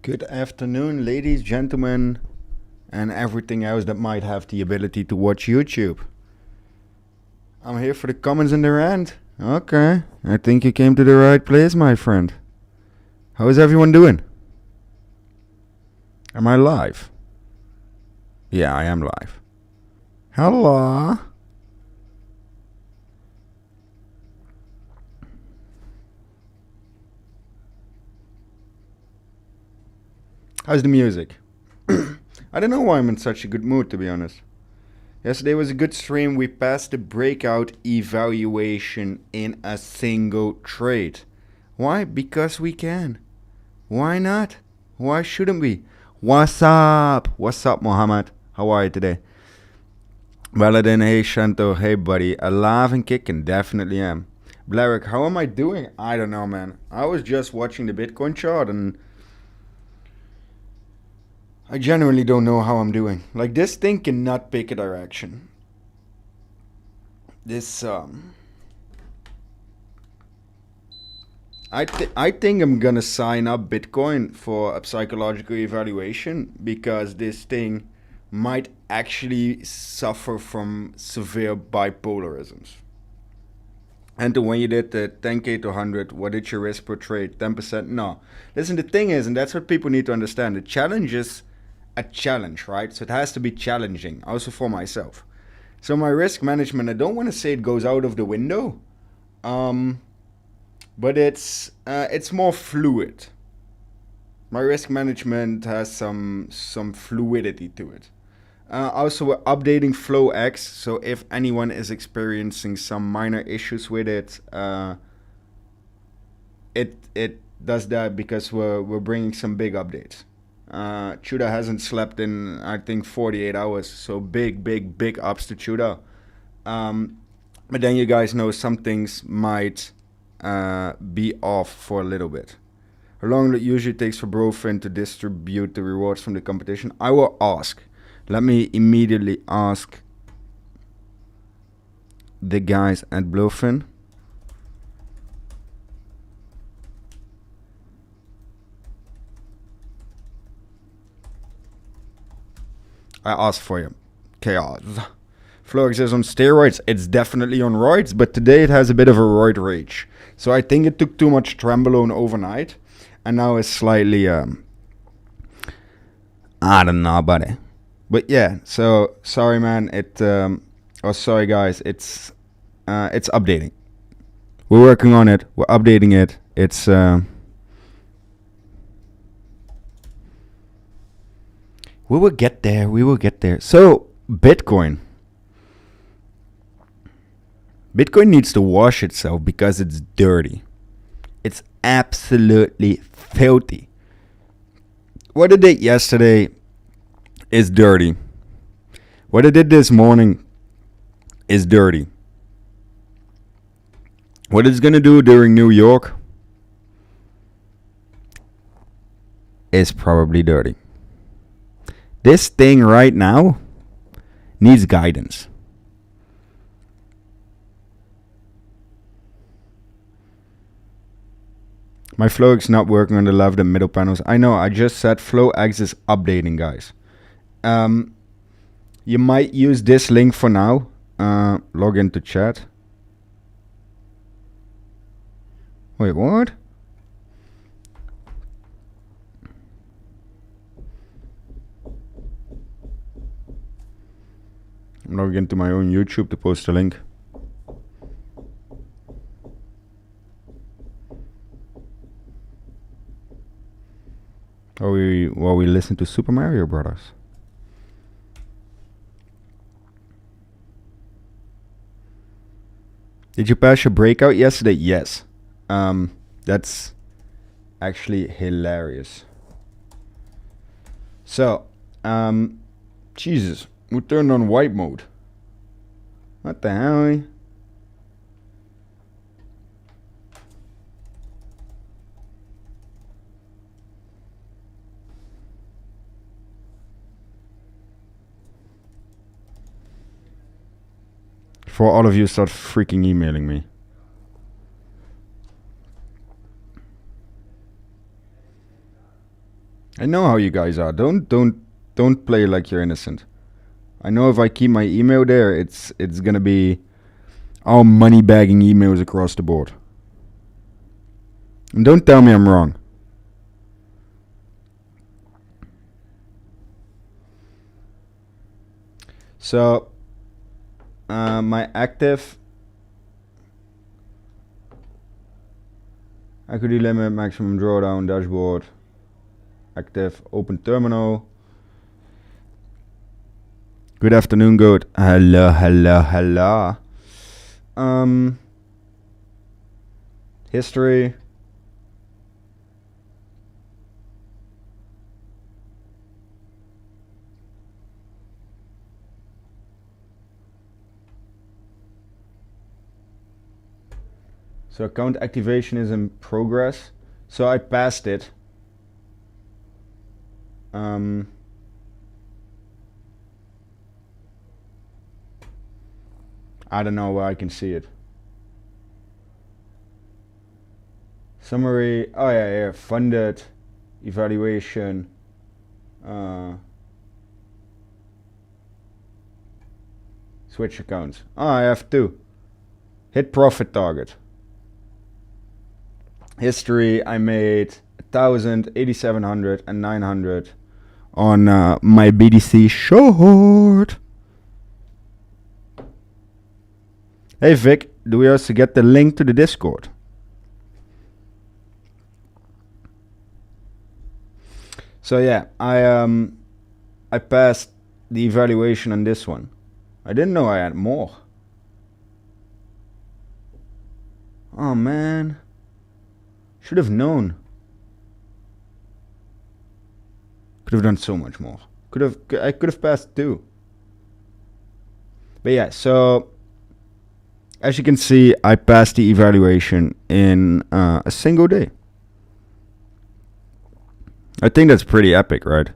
Good afternoon, ladies, gentlemen, and everything else that might have the ability to watch YouTube. I'm here for the comments and the rant. Okay, I think you came to the right place, my friend. How is everyone doing? Am I live? Yeah, I am live. Hello. How's the music? I don't know why I'm in such a good mood, to be honest. Yesterday was a good stream. We passed the breakout evaluation in a single trade. Why? Because we can. Why not? Why shouldn't we? What's up? What's up, Mohammed? How are you today? Baladin, hey Chento, hey buddy. Alive and kicking, definitely am. Blarick, how am I doing? I don't know, man. I was just watching the Bitcoin chart and I genuinely don't know how I'm doing. Like, this thing cannot pick a direction. This, I think I'm gonna sign up Bitcoin for a psychological evaluation because this thing might actually suffer from severe bipolarisms. And when you did the 10K to 100, what did your risk per trade? 10%? No. Listen, the thing is, and that's what people need to understand, the challenge is a challenge, right? So it has to be challenging, also for myself. So my risk management, I don't want to say it goes out of the window, but it's more fluid. My risk management has some fluidity to it. Also, we're updating FlowX, so if anyone is experiencing some minor issues with it, it does that because we're bringing some big updates. 𝗕𝗃𝗲 hasn't slept in, I think, 48 hours, so big ups to 𝗕𝗃𝗲. But then you guys know some things might be off for a little bit. How long it usually takes for Blofin to distribute the rewards from the competition? I will ask. Let me immediately ask the guys at Blofin. I asked for you. Chaos. Florex is on steroids. It's definitely on roids, but today it has a bit of a roid rage. So I think it took too much Trembolone overnight, and now it's slightly, I don't know about it. But yeah, so sorry, man. Sorry, guys. It's updating. We're working on it. We're updating it. It's we will get there. We will get there. So Bitcoin needs to wash itself because it's dirty. It's absolutely filthy. What it did yesterday is dirty. What it did this morning is dirty. What it's gonna do during New York is probably dirty. This thing right now needs guidance. My FlowX not working on the left and middle panels. I know, I just said FlowX is updating, guys. You might use this link for now. Log into chat. Wait, what? I'm logging into my own YouTube to post a link. While we listen to Super Mario Brothers. Did you pass your breakout yesterday? Yes. That's actually hilarious. So, Jesus, we turned on white mode. What the hell? For all of you, start freaking emailing me. I know how you guys are. Don't play like you're innocent. I know if I keep my email there, it's gonna be all money bagging emails across the board. And don't tell me I'm wrong. So my active equity limit, maximum drawdown, dashboard, active, open terminal. Good afternoon, good. Hello, hello, hello. History. So account activation is in progress. So I passed it. I don't know where I can see it. Summary. Oh yeah, funded, evaluation. Switch accounts. Oh, I have two. Hit profit target. History, I made 1,000, 8,700 and 900 on my BTC short. Hey Vic, do we also get the link to the Discord? So yeah, I passed the evaluation on this one. I didn't know I had more. Oh man. Should have known. Could have done so much more. I could have passed too. But yeah, so as you can see, I passed the evaluation in a single day. I think that's pretty epic, right?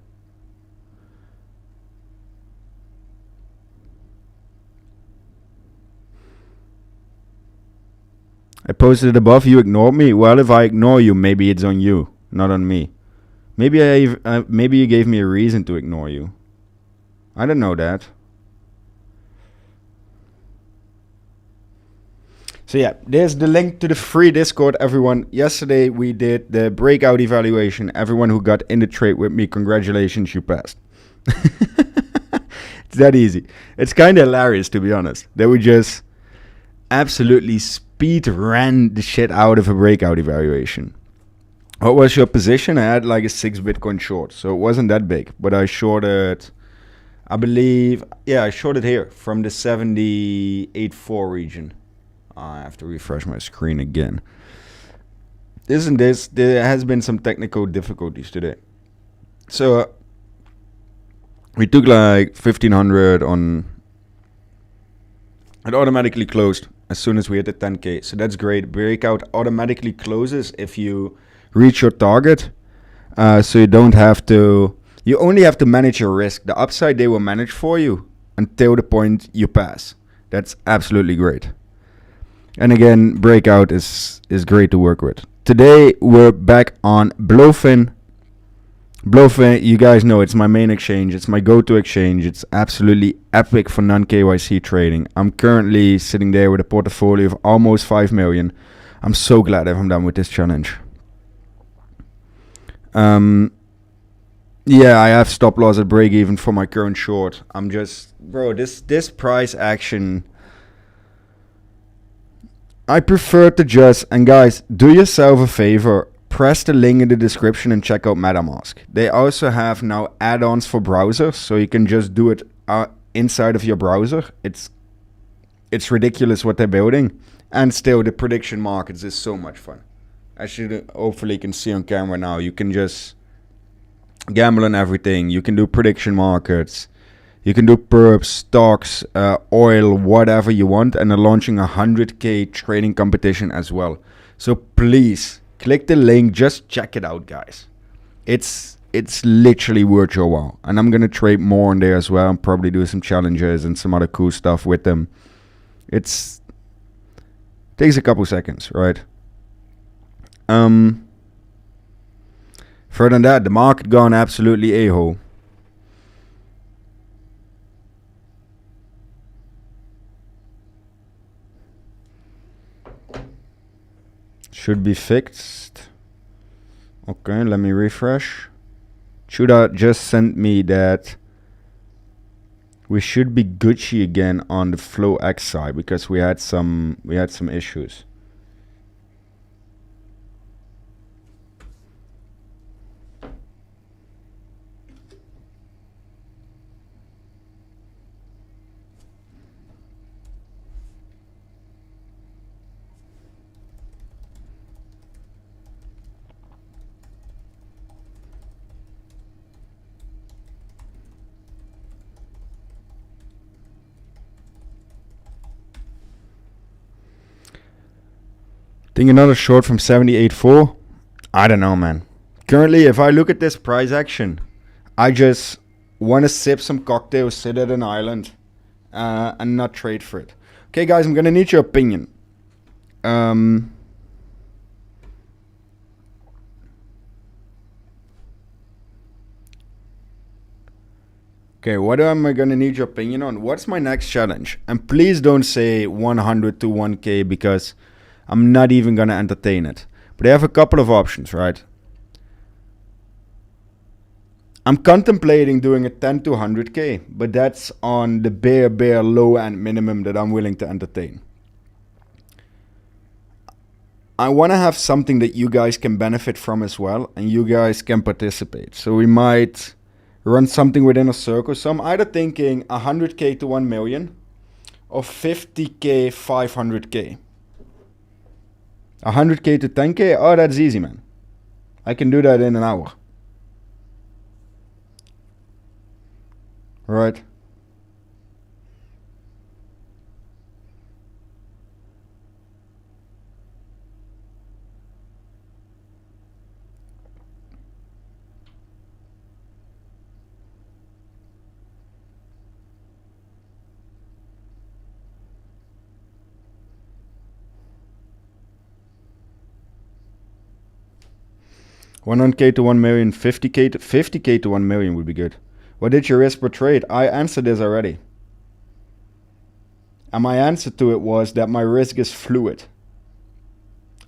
I posted it above, you ignored me. Well, if I ignore you, maybe it's on you, not on me. Maybe maybe you gave me a reason to ignore you. I don't know that. So yeah, there's the link to the free Discord, everyone. Yesterday we did the breakout evaluation. Everyone who got in the trade with me, congratulations, you passed. It's that easy. It's kind of hilarious, to be honest. They would just absolutely speed ran the shit out of a breakout evaluation. What was your position? I had like a 6 Bitcoin short, so it wasn't that big, but I shorted, I believe, yeah, I shorted here from the 78.4 region. I have to refresh my screen again. There has been some technical difficulties today. So we took like 1,500 on, it automatically closed as soon as we hit the 10K. So that's great. Breakout automatically closes if you reach your target. So you don't have to, you only have to manage your risk. The upside they will manage for you until the point you pass. That's absolutely great. And again, Breakout is great to work with. Today we're back on Blofin. Blofin, you guys know it's my main exchange. It's my go-to exchange. It's absolutely epic for non-KYC trading. I'm currently sitting there with a portfolio of almost 5 million. I'm so glad I'm done with this challenge. Yeah, I have stop loss at break even for my current short. I'm just, bro, this price action, I prefer to just, and guys, do yourself a favor, press the link in the description and check out MetaMask. They also have now add-ons for browsers, so you can just do it inside of your browser. It's ridiculous what they're building, and still the prediction markets is so much fun. As you hopefully can see on camera now, you can just gamble on everything. You can do prediction markets. You can do perps, stocks, oil, whatever you want. And they're launching a 100K trading competition as well. So please, click the link. Just check it out, guys. It's literally worth your while. And I'm going to trade more on there as well. And probably do some challenges and some other cool stuff with them. Takes takes a couple seconds, right? Further than that, the market gone absolutely a-hole. Should be fixed. Okay, let me refresh. Should have just sent me that we should be Gucci again on the flow X side because we had some issues. Think another short from 78.4. I don't know, man. Currently, if I look at this price action, I just want to sip some cocktails, sit at an island, and not trade for it. Okay, guys, I'm gonna need your opinion. Okay, what am I gonna need your opinion on? What's my next challenge? And please don't say 100 to 1K because I'm not even gonna entertain it. But I have a couple of options, right? I'm contemplating doing a 10 to 100K, but that's on the bare low end minimum that I'm willing to entertain. I want to have something that you guys can benefit from as well, and you guys can participate. So we might run something within a circle. So I'm either thinking 100K to 1 million or 50K, 500K. 100K to 10K, oh, that's easy, man. I can do that in an hour. Right. $100K to 1 million, 50K to 1 million would be good. What did your risk per trade? I answered this already. And my answer to it was that my risk is fluid.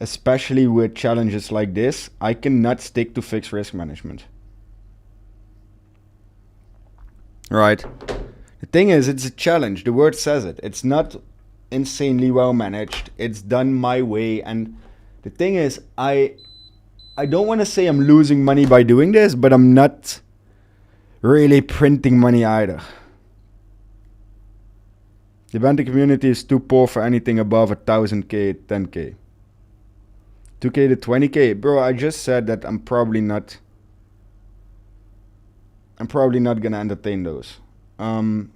Especially with challenges like this, I cannot stick to fixed risk management. Right. The thing is, it's a challenge. The word says it. It's not insanely well managed. It's done my way. And the thing is, I don't want to say I'm losing money by doing this, but I'm not really printing money either. The banter community is too poor for anything above 1,000K, 10K. 2K to 20K. Bro, I just said that I'm probably not gonna entertain those. So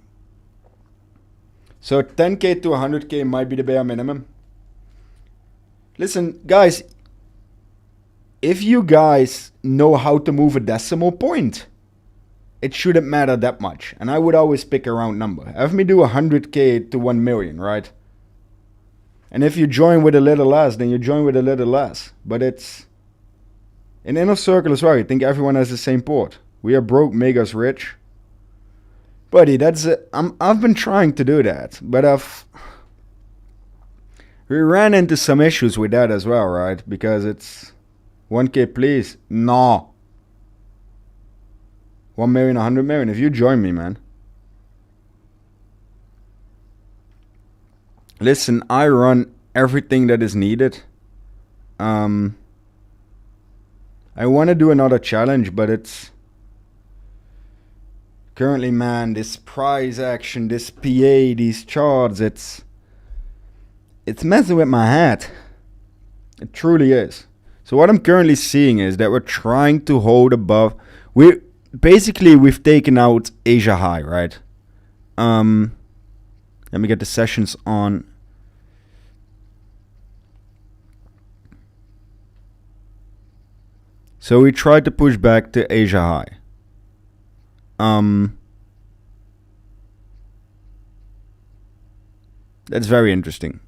10K to 100K might be the bare minimum. Listen, guys, if you guys know how to move a decimal point, it shouldn't matter that much. And I would always pick a round number. Have me do 100K to 1 million, right? And if you join with a little less, then you join with a little less. But it's an inner circle as well. You think everyone has the same port. We are broke, make us rich. Buddy, that's it. I've been trying to do that, but we ran into some issues with that as well, right? Because it's 1K, please. No. 1 million, 100 million. If you join me, man. Listen, I run everything that is needed. I want to do another challenge, but it's currently, man, this price action, this PA, these charts, it's messing with my head. It truly is. So what I'm currently seeing is that we're trying to hold above. We've taken out Asia high, right? Let me get the sessions on. So we tried to push back to Asia high. That's very interesting.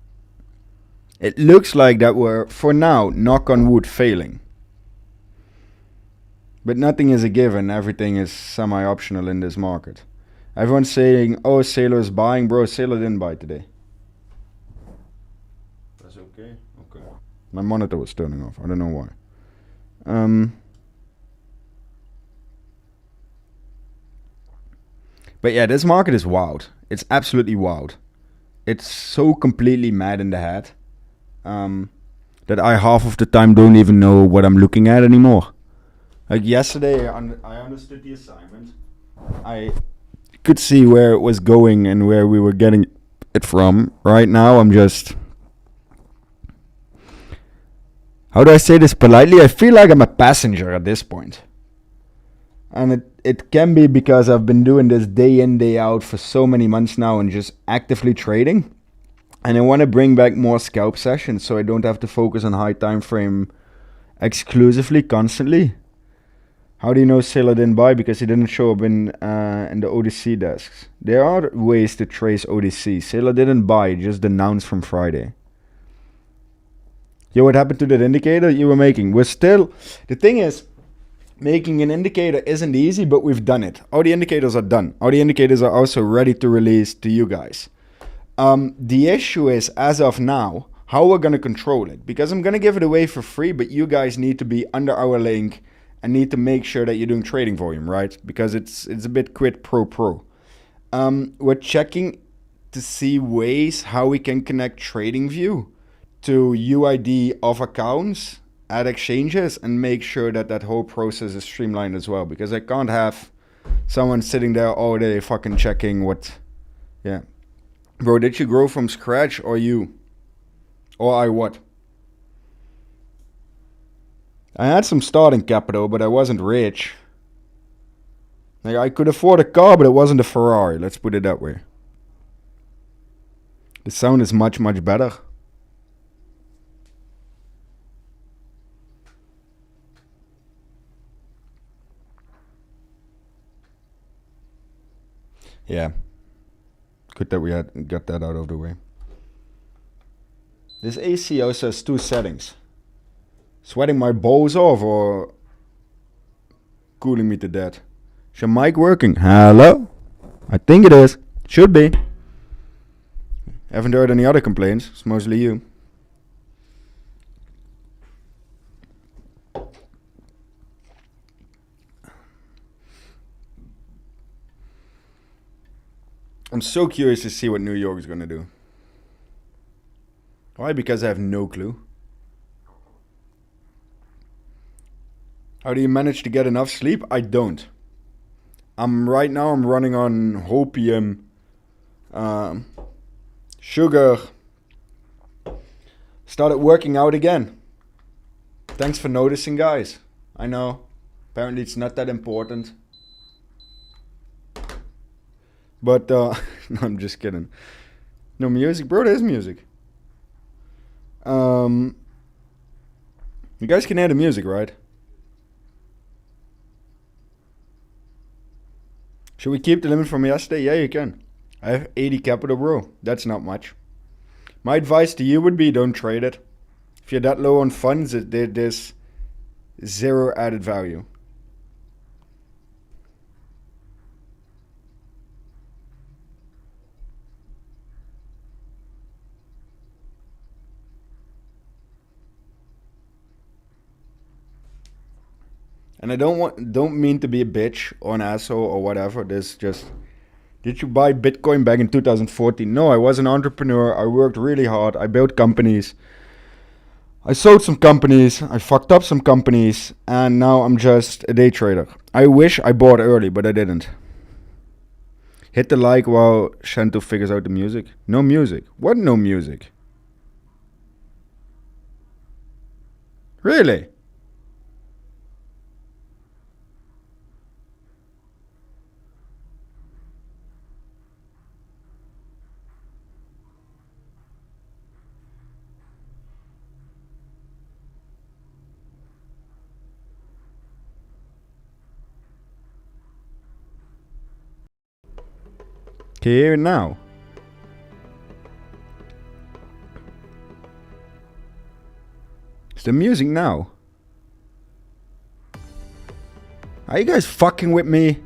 It looks like that we're, for now, knock on wood, failing. But nothing is a given. Everything is semi-optional in this market. Everyone's saying, oh, Sailor is buying. Bro, Sailor didn't buy today. That's okay? Okay. My monitor was turning off. I don't know why. But yeah, this market is wild. It's absolutely wild. It's so completely mad in the head that I half of the time don't even know what I'm looking at anymore. Like yesterday, I understood the assignment. I could see where it was going and where we were getting it from. Right now, I'm just... How do I say this politely? I feel like I'm a passenger at this point. And it can be because I've been doing this day in, day out for so many months now and just actively trading. And I want to bring back more scalp sessions so I don't have to focus on high time frame exclusively, constantly. How do you know Sailor didn't buy? Because he didn't show up in the ODC desks. There are ways to trace ODC. Sailor didn't buy, just announced from Friday. Yo, what happened to that indicator you were making? We're still... The thing is, making an indicator isn't easy, but we've done it. All the indicators are done. All the indicators are also ready to release to you guys. The issue is, as of now, how we're going to control it. Because I'm going to give it away for free, but you guys need to be under our link and need to make sure that you're doing trading volume, right? Because it's a bit quid pro. We're checking to see ways how we can connect TradingView to UID of accounts at exchanges and make sure that that whole process is streamlined as well. Because I can't have someone sitting there all day fucking checking what... Yeah. Bro, did you grow from scratch or you? Or I what? I had some starting capital, but I wasn't rich. Like, I could afford a car, but it wasn't a Ferrari. Let's put it that way. The sound is much, much better. Yeah. Good that we got that out of the way. This AC also has two settings. Sweating my balls off or cooling me to death. Is your mic working? Hello? I think it is. Should be. Haven't heard any other complaints. It's mostly you. I'm so curious to see what New York is going to do. Why? Because I have no clue. How do you manage to get enough sleep? I don't. Right now I'm running on opium, sugar. Started working out again. Thanks for noticing, guys. I know. Apparently it's not that important. But, no, I'm just kidding. No music? Bro, there's music. You guys can hear the music, right? Should we keep the limit from yesterday? Yeah, you can. I have 80 capital, bro. That's not much. My advice to you would be don't trade it. If you're that low on funds, there's zero added value. And I don't mean to be a bitch or an asshole or whatever. This just... Did you buy Bitcoin back in 2014? No, I was an entrepreneur. I worked really hard. I built companies. I sold some companies. I fucked up some companies. And now I'm just a day trader. I wish I bought early, but I didn't. Hit the like while Chento figures out the music. No music. What no music? Really? Can you hear it now? It's the music now. Are you guys fucking with me?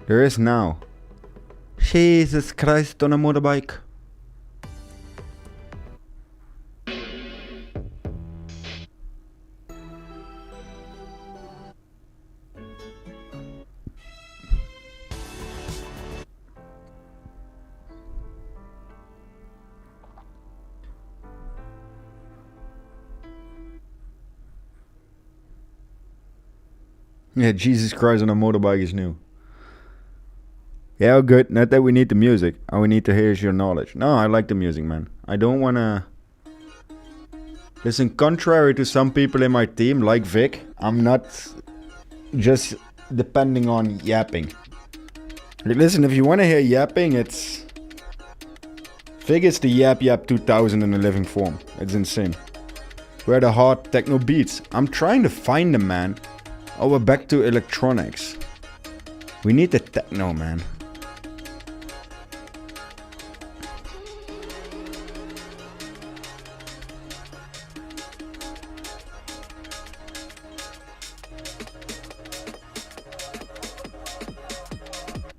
There is now. Jesus Christ on a motorbike. Yeah, Jesus Christ on a motorbike is new. Yeah, good. Not that we need the music. All we need to hear is your knowledge. No, I like the music, man. I don't wanna... Listen, contrary to some people in my team, like Vic, I'm not just depending on yapping. Listen, if you wanna hear yapping, it's... Vic is the 𝗩𝗏𝗡 2000 in a living form. It's insane. Where the hard techno beats. I'm trying to find them, man. Oh, we're back to electronics. We need the techno, man.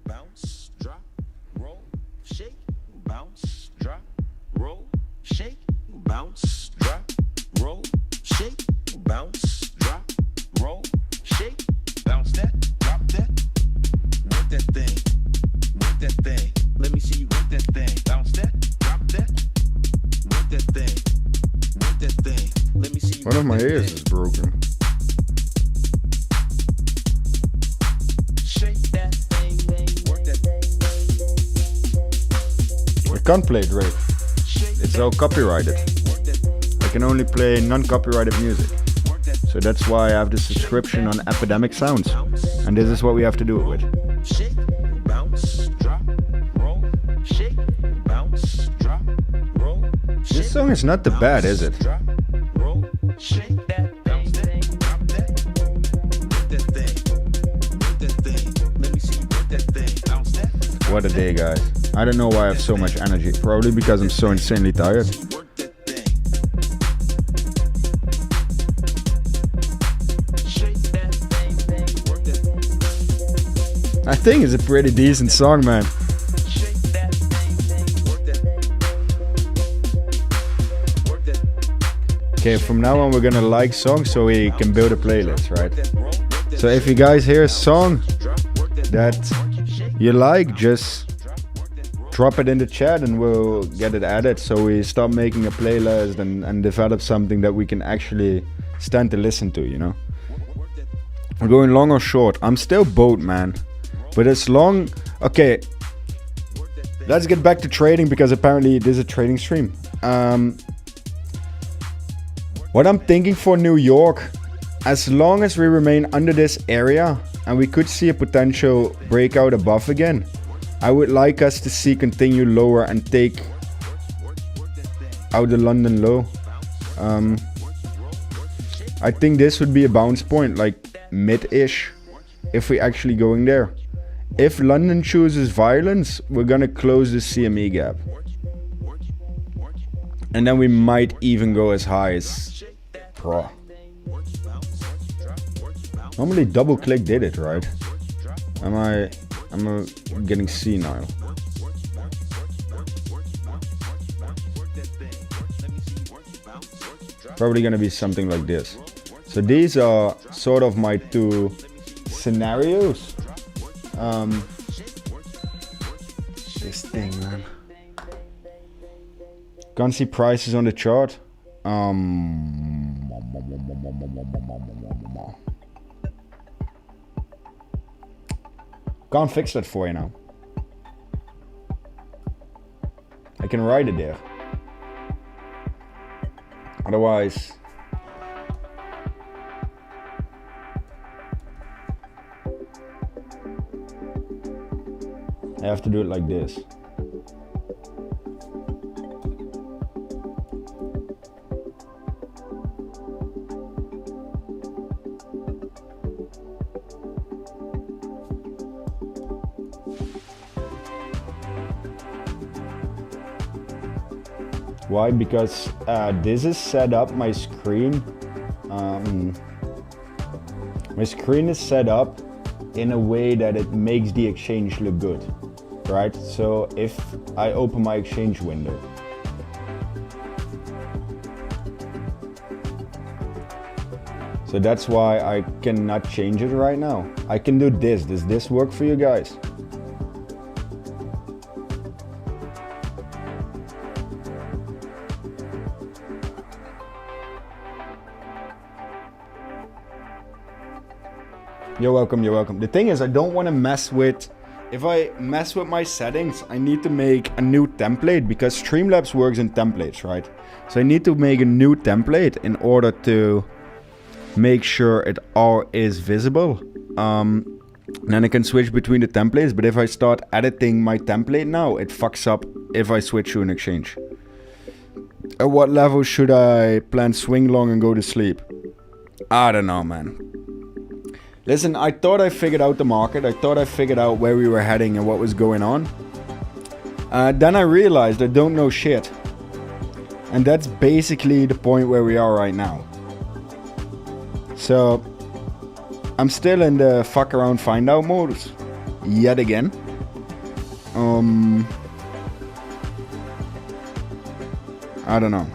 Bounce, drop, roll, shake, bounce, drop, roll, shake, bounce, drop, roll, shake, bounce, drop, roll, shake, bounce that, drop that, work that thing, work that thing. Let me see you work that thing, bounce that, drop that, work that thing, work that thing. Let me see you. One of my ears is broken. Shake that thing, work that thing. I can't play it right. It's all copyrighted. I can only play non-copyrighted music. So that's why I have the subscription on Epidemic Sounds. And this is what we have to do it with. Shake, bounce, drop, roll, shake, bounce, drop, roll. This song is not that bad, is it? Drop, roll, shake that thing, drop that, work that thing, work that thing. Let me see you work that thing, bounce that. What a day, guys. I don't know why I have so much energy. Probably because I'm so insanely tired. Work that thing. Shake that thing, work that thing. I think it's a pretty decent song, man. Shake that thing, work that. Work that. Okay, from now on we're gonna like songs so we can build a playlist, right? Roll, work that. So if you guys hear a song Drop, work that. that you like, just drop it in the chat and we'll get it added so we start making a playlist and develop something that we can actually stand to listen to, you know? We're going long or short. I'm still boat, man. But it's long. Okay, let's get back to trading because apparently this is a trading stream. What I'm thinking for New York, as long as we remain under this area and we could see a potential breakout above again, I would like us to see continue lower and take out the London low. I think this would be a bounce point, like mid-ish, if we actually going there. If London chooses violence, we're gonna close the CME gap. And then we might even go as high as... Bro. Normally double click did it, right? Am I getting senile? Probably gonna be something like this. So these are sort of my two scenarios. This thing, man. Can't see prices on the chart. Can't fix that for you now. I can write it there. Otherwise... I have to do it like this. Why? Because this is set up, my screen. My screen is set up in a way that it makes the exchange look good, right? So if I open my exchange window, so that's why I cannot change it right now. I can do this. Does this work for you guys? You're welcome, you're welcome. The thing is, I don't want to mess with... If I mess with my settings, I need to make a new template because Streamlabs works in templates, right? So I need to make a new template in order to make sure it all is visible. Then I can switch between the templates, but if I start editing my template now, it fucks up if I switch to an exchange. At what level should I plan swing long and go to sleep? I don't know, man. Listen, I thought I figured out the market. I thought I figured out where we were heading and what was going on. Then I realized I don't know shit. And that's basically the point where we are right now. So, I'm still in the fuck around find out modus. Yet again. I don't know.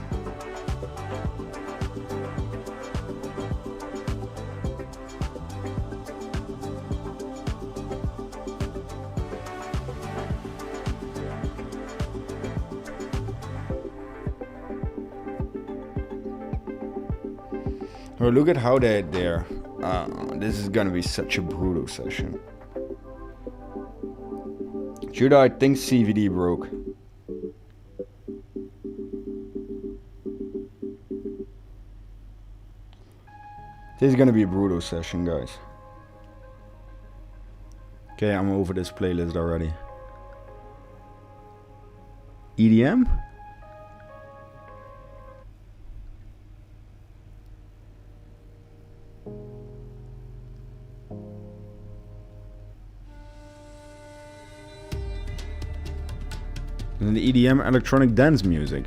Oh, look at how they're there. This is gonna be such a brutal session. Judah, I think CVD broke. This is gonna be a brutal session, guys. Okay, I'm over this playlist already. EDM? And the EDM, electronic dance music.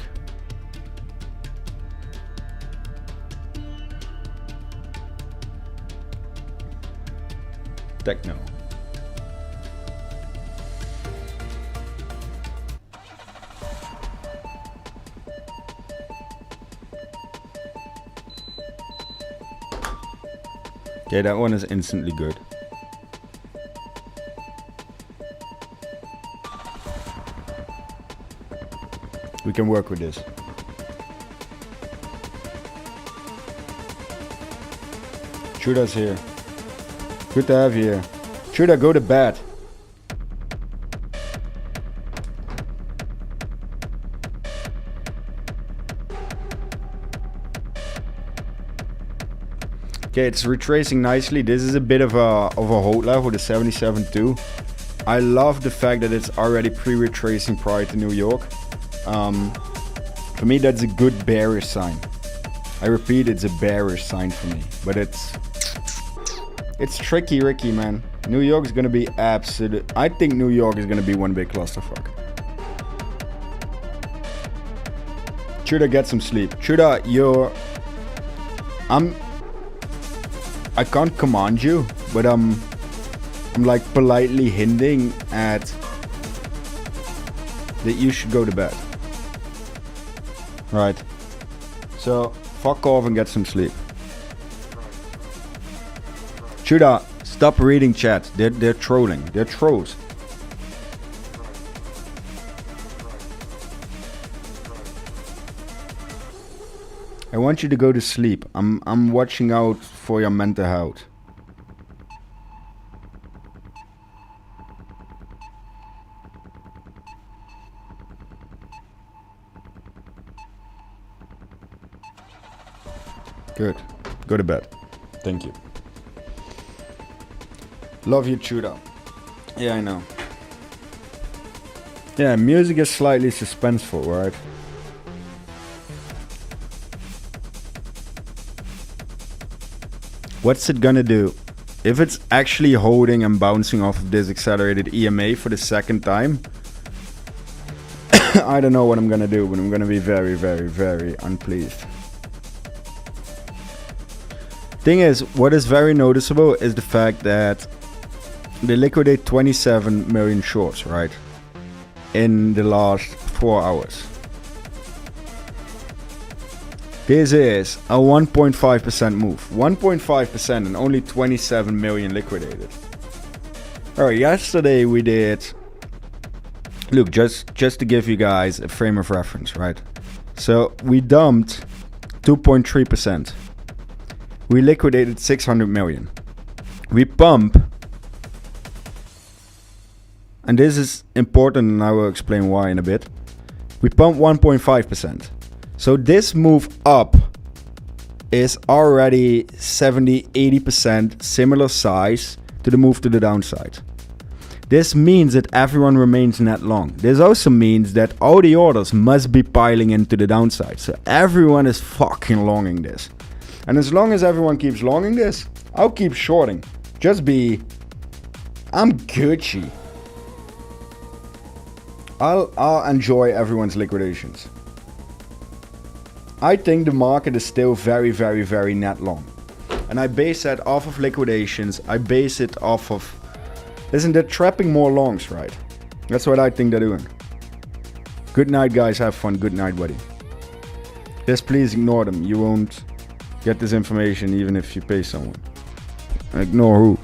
Techno. Okay, that one is instantly good. We can work with this. Chudah's here. Good to have you here. Chudah, go to bed. Okay, it's retracing nicely. This is a bit of a hold level, the 77.2. I love the fact that it's already pre-retracing prior to New York. For me, that's a good bearish sign. I repeat, it's a bearish sign for me, but it's tricky, Ricky, man. New York is gonna be absolute. I think New York is gonna be one big clusterfuck. Chudah, get some sleep. Chudah, I can't command you, but I'm like politely hinting at that you should go to bed. Right. So, fuck off and get some sleep. Chudah, stop reading chat. They're trolling. They're trolls. I want you to go to sleep. I'm watching out for your mental health. Good. Go to bed. Thank you. Love you, Chudah. Yeah, I know. Yeah, music is slightly suspenseful, right? What's it gonna do? If it's actually holding and bouncing off of this accelerated EMA for the second time, I don't know what I'm gonna do, but I'm gonna be very, very, very unpleased. Thing is, what is very noticeable is the fact that they liquidate 27 million shorts, right? In the last 4 hours. This is a 1.5% move. 1.5% and only 27 million liquidated. Alright, yesterday we did... Look, just to give you guys a frame of reference, right? So we dumped 2.3%. We liquidated 600 million. We pump, and this is important and I will explain why in a bit. We pump 1.5%. So this move up is already 70-80% similar size to the move to the downside. This means that everyone remains net long. This also means that all the orders must be piling into the downside. So everyone is fucking longing this. And as long as everyone keeps longing this, I'll keep shorting. I'm Gucci. I'll enjoy everyone's liquidations. I think the market is still very, very, very net long. And I base that off of liquidations. I base it off of... Listen, they're trapping more longs, right? That's what I think they're doing. Good night, guys. Have fun. Good night, buddy. Just please ignore them. You won't get this information even if you pay someone. Ignore who?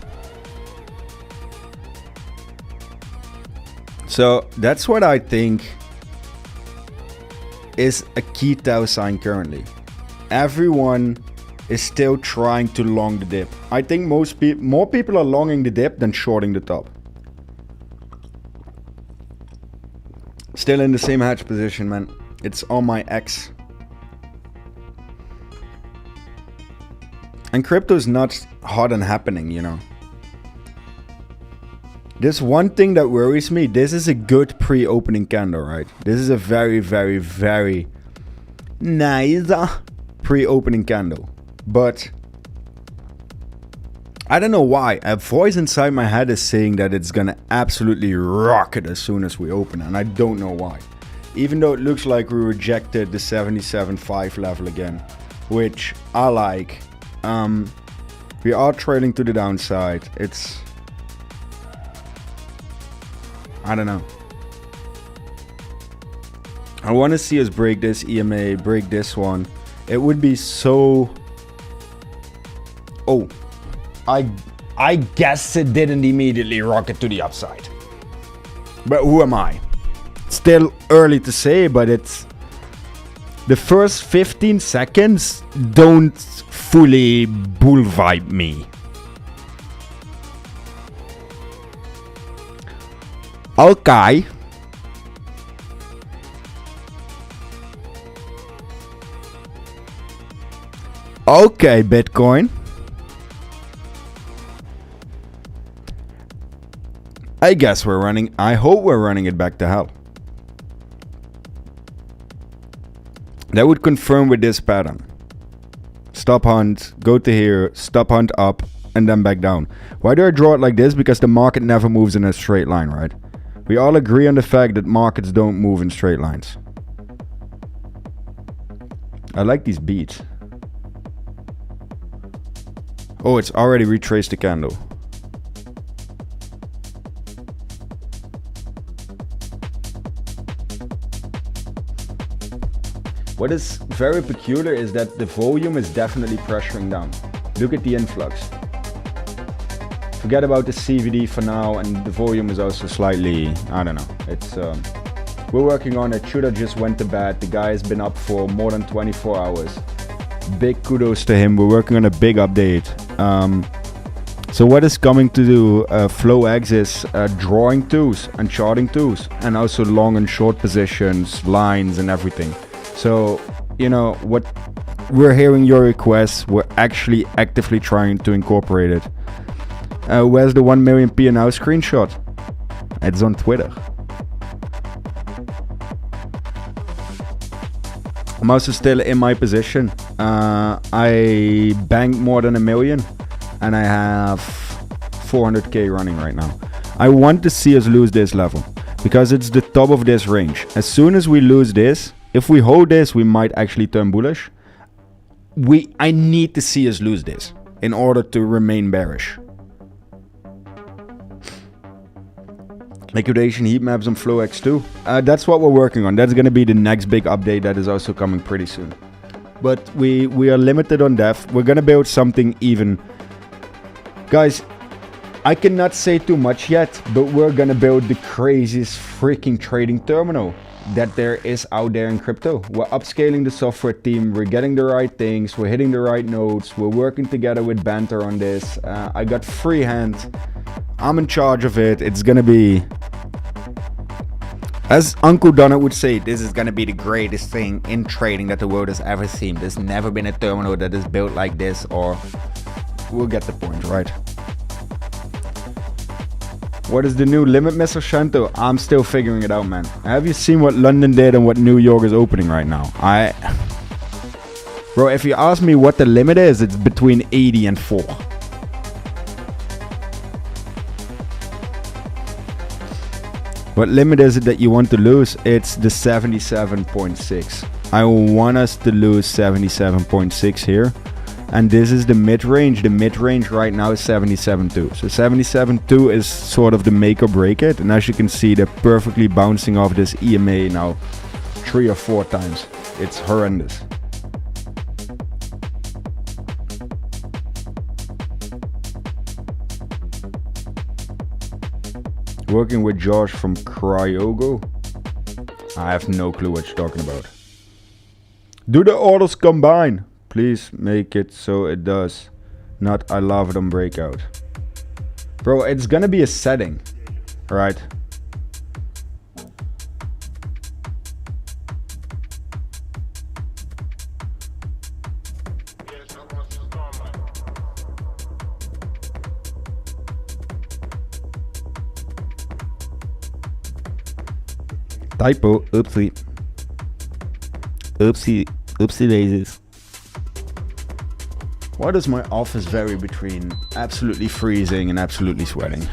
So that's what I think is a key tell sign currently. Everyone is still trying to long the dip. I think more people are longing the dip than shorting the top. Still in the same hedge position, man. It's on my X. And crypto's not hot and happening, you know. There's one thing that worries me. This is a good pre-opening candle, right? This is a very, very, very nice pre-opening candle. But I don't know why. A voice inside my head is saying that it's gonna absolutely rocket as soon as we open. And I don't know why. Even though it looks like we rejected the 77.5 level again. Which I like. We are trailing to the downside. It's... I don't know. I want to see us break this EMA, break this one. It would be so... Oh, I guess it didn't immediately rocket to the upside. But who am I? Still early to say, but it's... The first 15 seconds don't fully bull vibe me. Okay. Okay, Bitcoin. I guess we're running... I hope we're running it back to hell. That would confirm with this pattern. Stop hunt, go to here, stop hunt up, and then back down. Why do I draw it like this? Because the market never moves in a straight line, right? We all agree on the fact that markets don't move in straight lines. I like these beats. Oh, it's already retraced the candle. What is very peculiar is that the volume is definitely pressuring down. Look at the influx. Forget about the CVD for now, and the volume is also slightly, I don't know. It's we're working on it. Shooter just went to bed. The guy has been up for more than 24 hours. Big kudos to him. We're working on a big update. So what is coming to do? FlowX is drawing tools and charting tools, and also long and short positions, lines, and everything. So, you know, what we're hearing your requests, we're actually actively trying to incorporate it. Where's the 1 million P&L screenshot? It's on Twitter. I'm also still in my position. I banked more than 1 million and I have 400k running right now. I want to see us lose this level because it's the top of this range. As soon as we lose this, if we hold this, we might actually turn bullish. I need to see us lose this in order to remain bearish. Liquidation heat maps on Flow X2. That's what we're working on. That's going to be the next big update that is also coming pretty soon. But we are limited on depth. We're going to build something even. Guys, I cannot say too much yet, but we're going to build the craziest freaking trading terminal that there is out there in crypto. We're upscaling the software team. We're getting the right things. We're hitting the right nodes. We're working together with Banter on this. I got free hand. I'm in charge of it. It's going to be... As Uncle Donald would say, this is going to be the greatest thing in trading that the world has ever seen. There's never been a terminal that is built like this, or we'll get the point, right? What is the new limit, Mr. Chento? I'm still figuring it out, man. Have you seen what London did and what New York is opening right now? Bro, if you ask me what the limit is, it's between 80 and 4. What limit is it that you want to lose? It's the 77.6. I want us to lose 77.6 here. And this is the mid-range. The mid-range right now is 77.2. So 77.2 is sort of the make or break it. And as you can see, they're perfectly bouncing off this EMA now 3 or 4 times. It's horrendous. Working with Josh from Cryogo. I have no clue what you're talking about. Do the orders combine? Please make it so it does. Not I love it on Breakout. Bro, it's gonna be a setting. Right? Typo, oopsie. Oopsie daisies. Why does my office vary between absolutely freezing and absolutely sweating?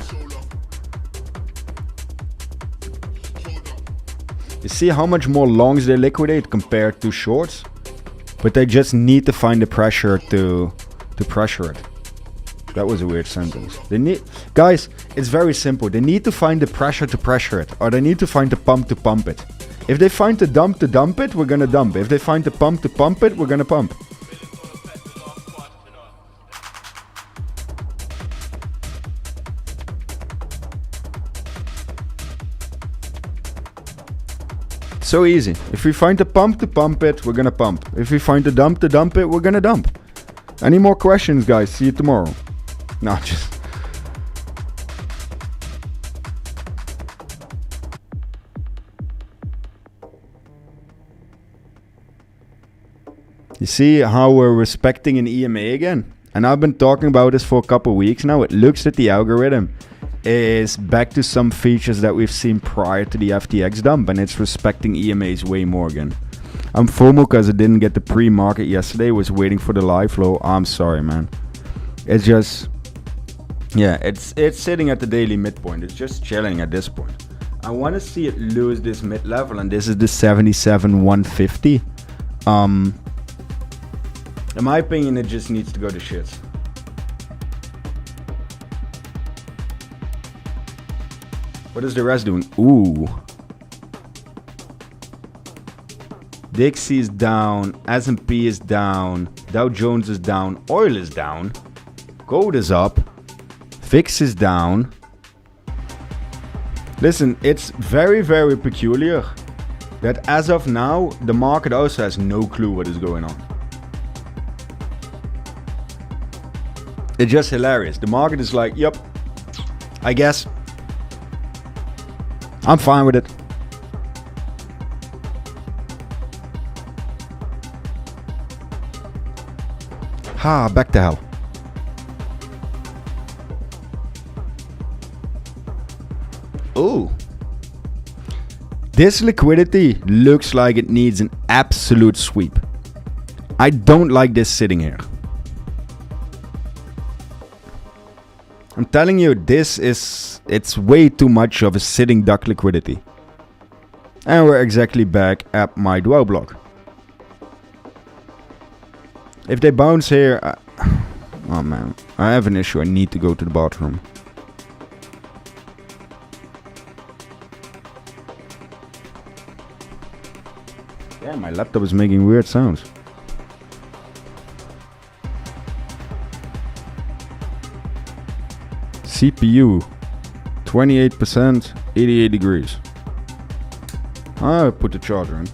You see how much more longs they liquidate compared to shorts? But they just need to find the pressure to pressure it. That was a weird sentence. Guys, it's very simple. They need to find the pressure to pressure it, or they need to find the pump to pump it. If they find the dump to dump it, we're gonna dump. If they find the pump to pump it, we're gonna pump. So easy. If we find the pump to pump it, we're gonna pump. If we find the dump to dump it, we're gonna dump. Any more questions, guys? See you tomorrow. No, just... You see how we're respecting an EMA again? And I've been talking about this for a couple weeks now. It looks that the algorithm is back to some features that we've seen prior to the FTX dump, and it's respecting EMAs way more again. I'm FOMO because I didn't get the pre-market yesterday. Was waiting for the live flow. I'm sorry, man. It's just... Yeah, it's sitting at the daily midpoint. It's just chilling at this point. I want to see it lose this mid-level, and this is the 77,150. In my opinion, it just needs to go to shit. What is the rest doing? Ooh. 𝗕𝗃𝗄𝗅 is down. S&P is down. Dow Jones is down. Oil is down. Gold is up. VIX is down. Listen, it's very, very peculiar that as of now, the market also has no clue what is going on. It's just hilarious. The market is like, yep, I guess. I'm fine with it. Ha, back to hell. Ooh. This liquidity looks like it needs an absolute sweep. I don't like this sitting here. I'm telling you, this is It's way too much of a sitting duck liquidity. And we're exactly back at my dwell block. If they bounce here... oh man, I have an issue. I need to go to the bathroom. Yeah, my laptop is making weird sounds. CPU 28%, 88 degrees. I put the charger in.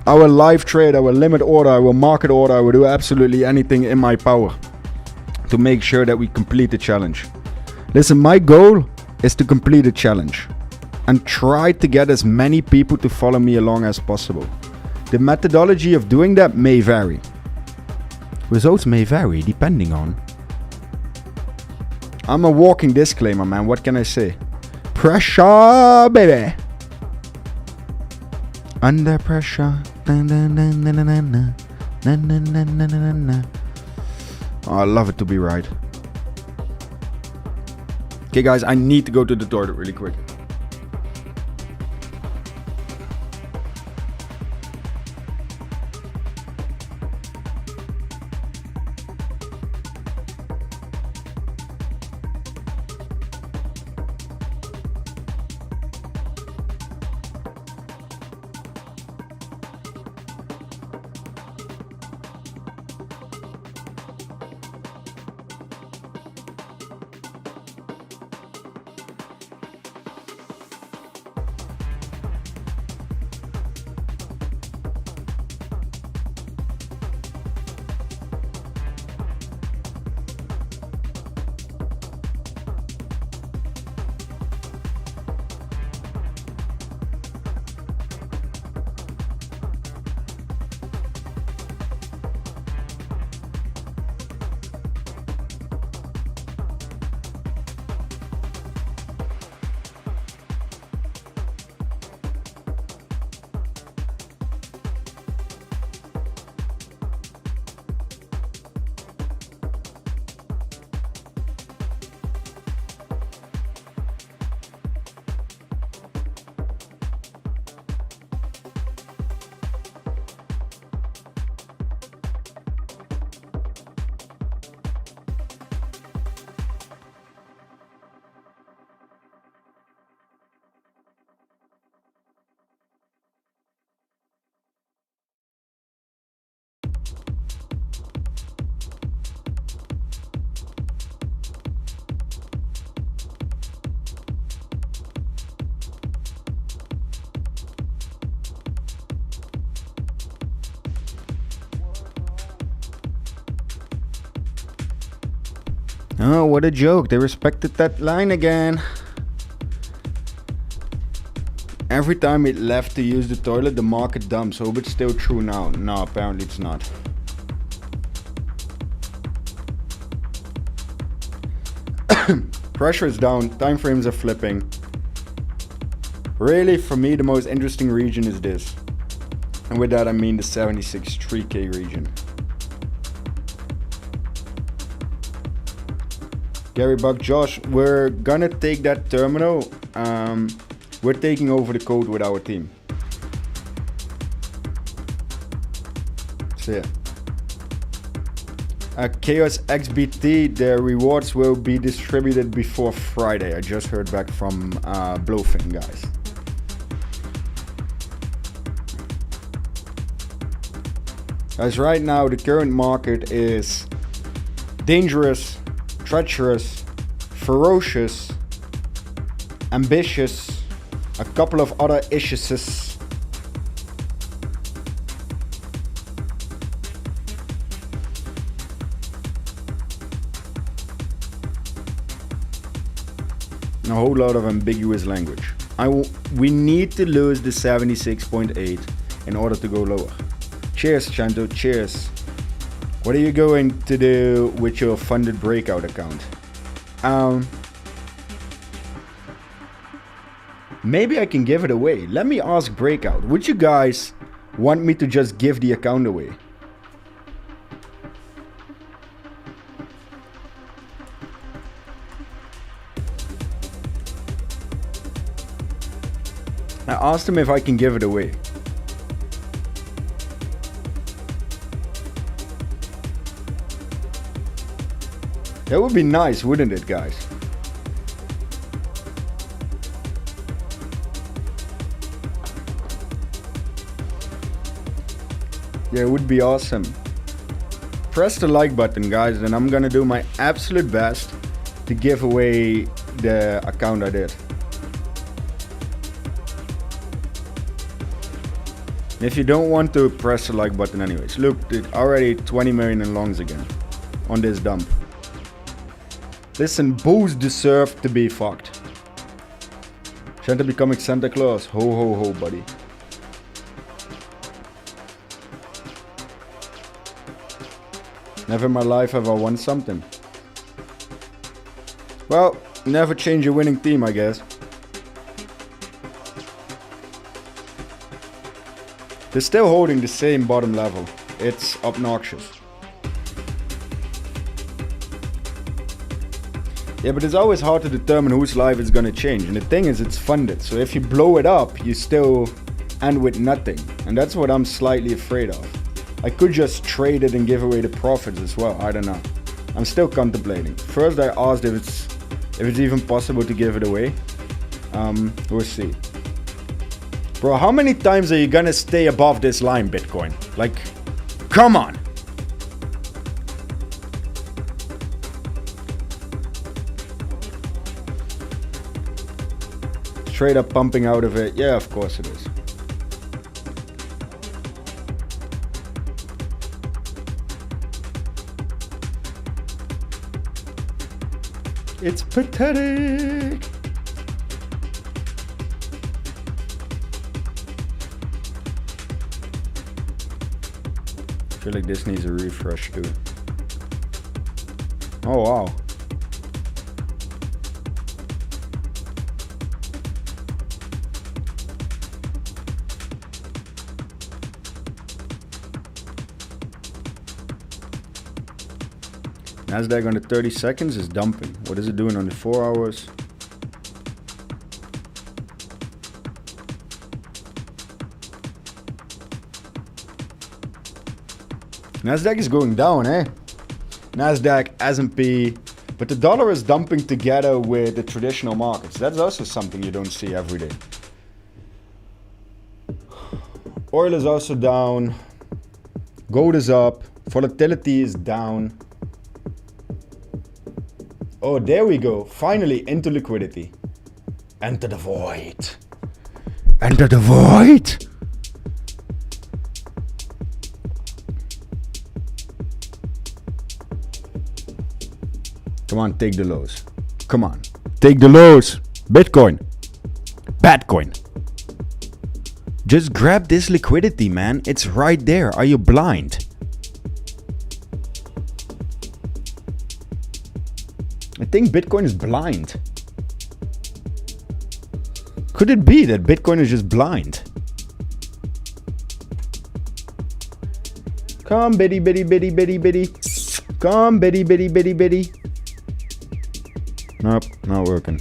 Our live trade, our limit order, our market order, I will do absolutely anything in my power to make sure that we complete the challenge. Listen, my goal is to complete the challenge and try to get as many people to follow me along as possible. The methodology of doing that may vary. Results may vary depending on... I'm a walking disclaimer, man. What can I say? Pressure, baby. Under pressure. Oh, I love it to be right. Okay, guys, I need to go to the toilet really quick. Oh, what a joke. They respected that line again. Every time it left to use the toilet, the market dumps. Hope it's still true now. No, apparently it's not. Pressure is down. Time frames are flipping. Really, for me, the most interesting region is this. And with that, I mean the 76 3K region. Gary, Buck, Josh, we're gonna take that terminal. We're taking over the code with our team. So yeah. ZachXBT, their rewards will be distributed before Friday. I just heard back from Blofin, guys. As right now, the current market is dangerous, treacherous, ferocious, ambitious, a couple of other issues. A whole lot of ambiguous language. We need to lose the 76.8 in order to go lower. Cheers, Chento, cheers. What are you going to do with your funded Breakout account? Maybe I can give it away. Let me ask Breakout. Would you guys want me to just give the account away? I asked him if I can give it away. That would be nice, wouldn't it, guys? Yeah, it would be awesome. Press the like button, guys, and I'm gonna do my absolute best to give away the account I did. And if you don't want to, press the like button anyways. Look, already 20 million in longs again on this dump. Listen, bulls deserve to be fucked. Chento becoming Santa Claus. Ho ho ho, buddy. Never in my life have I won something. Well, never change your winning team, I guess. They're still holding the same bottom level. It's obnoxious. Yeah, but it's always hard to determine whose life is gonna change. And the thing is, it's funded. So if you blow it up, you still end with nothing. And that's what I'm slightly afraid of. I could just trade it and give away the profits as well. I don't know. I'm still contemplating. First, I asked if it's even possible to give it away. We'll see. Bro, how many times are you gonna stay above this line, Bitcoin? Like, come on. Straight up pumping out of it. Yeah, of course it is. It's pathetic. I feel like this needs a refresh too. Oh wow. Nasdaq on the 30 seconds is dumping. What is it doing on the 4 hours? Nasdaq is going down, eh? Nasdaq, S&P, but the dollar is dumping together with the traditional markets. That's also something you don't see every day. Oil is also down. Gold is up. Volatility is down. Oh, there we go. Finally into liquidity. Enter the void. Enter the void. Come on, take the lows. Come on. Take the lows. Bitcoin. Badcoin. Just grab this liquidity, man. It's right there. Are you blind? I think Bitcoin is blind. Could it be that Bitcoin is just blind? Come, bitty, bitty, bitty, bitty, bitty. Come, bitty, bitty, bitty, bitty. Nope, not working.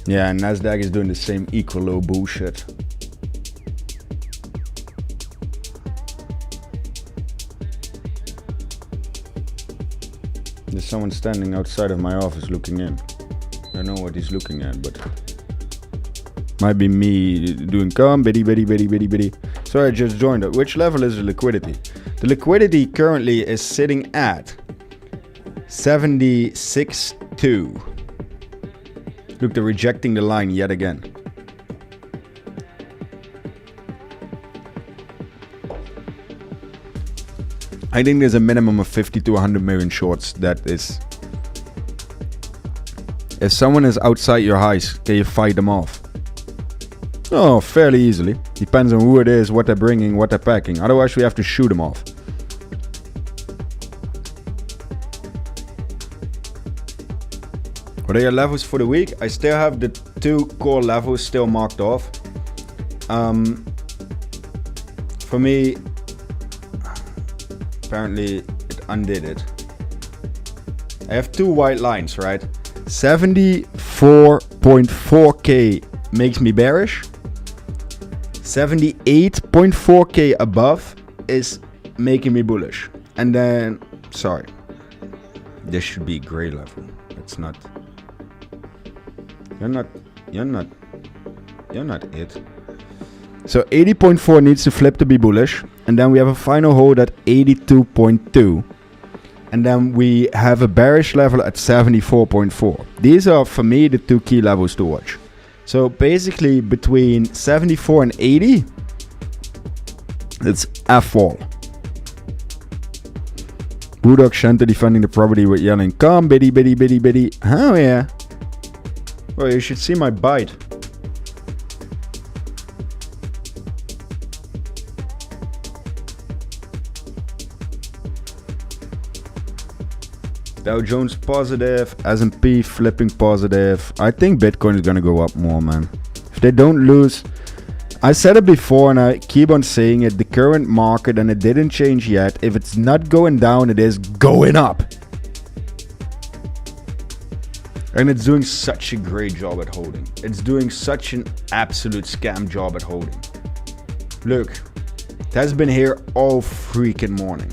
Yeah, and Nasdaq is doing the same equal low bullshit. There's someone standing outside of my office looking in. I don't know what he's looking at, but might be me doing come bitty bitty bitty bitty bitty. So I just joined it. Which level is the liquidity? The liquidity currently is sitting at 76.2. Look, they're rejecting the line yet again. I think there's a minimum of 50 to 100 million shorts. That is, if someone is outside your highs, can you fight them off? Oh, fairly easily. Depends on who it is, what they're bringing, what they're packing. Otherwise, we have to shoot them off. What are your levels for the week? I still have the 2 core levels still marked off. For me, apparently it undid it. I have 2 white lines, right? 74.4k makes me bearish. 78.4k above is making me bullish. And then, sorry, this should be gray level. It's not. You're not it. So 80.4 needs to flip to be bullish. And then we have a final hold at 82.2. And then we have a bearish level at 74.4. These are, for me, the two key levels to watch. So basically between 74 and 80, it's F-wall. Bulldog Chento defending the property with yelling, "Come, biddy, biddy, biddy, biddy." Oh yeah. Well, you should see my bite. Dow Jones positive, S&P flipping positive. I think Bitcoin is gonna go up more, man. If they don't lose, I said it before and I keep on saying it, the current market, and it didn't change yet, if it's not going down, it is going up. And it's doing such a great job at holding. It's doing such an absolute scam job at holding. Look, it has been here all freaking morning.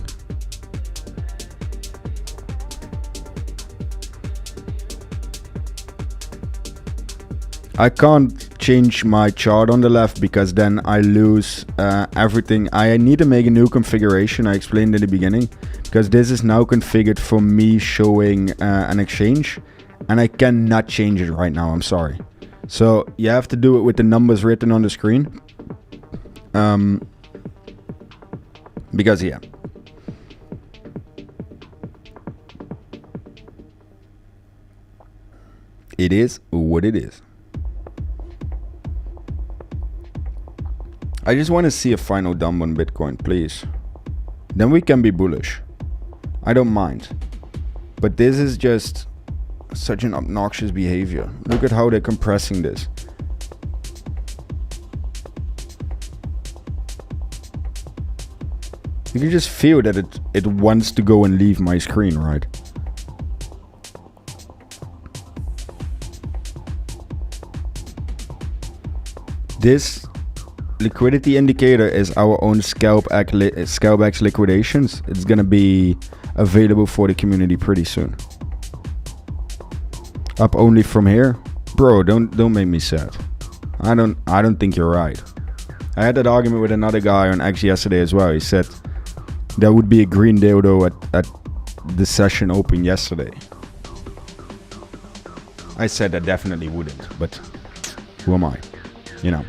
I can't change my chart on the left because then I lose everything. I need to make a new configuration. I explained in the beginning because this is now configured for me showing an exchange and I cannot change it right now. I'm sorry. So you have to do it with the numbers written on the screen. Because yeah. It is what it is. I just want to see a final dump on Bitcoin, please. Then we can be bullish. I don't mind. But this is just such an obnoxious behavior. Look at how they're compressing this. You can just feel that it wants to go and leave my screen, right? This liquidity indicator is our own Scalpx liquidations. It's gonna be available for the community pretty soon. Up only from here, bro. Don't make me sad. I don't think you're right. I had that argument with another guy on X yesterday as well. He said there would be a green dildo at the session open yesterday. I said that definitely wouldn't, but who am I? You know.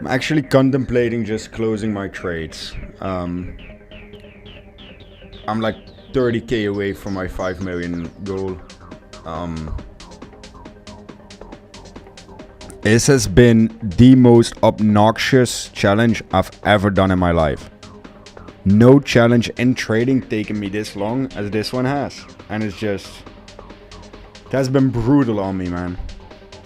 I'm actually contemplating just closing my trades. I'm like 30k away from my 5 million goal. This has been the most obnoxious challenge I've ever done in my life. No challenge in trading taken me this long as this one has. And it's just, it has been brutal on me, man.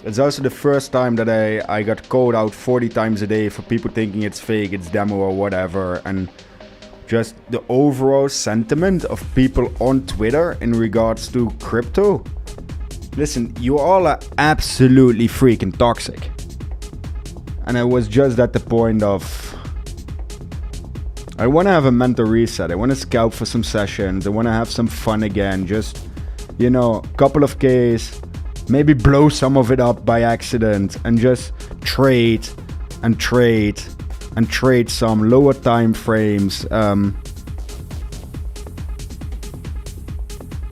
It's also the first time that I got called out 40 times a day for people thinking it's fake, it's demo or whatever. And just the overall sentiment of people on Twitter in regards to crypto. Listen, you all are absolutely freaking toxic. And I was just at the point of, I want to have a mental reset. I want to scalp for some sessions. I want to have some fun again. Just, you know, couple of Ks, maybe blow some of it up by accident and just trade and trade and trade some lower time frames.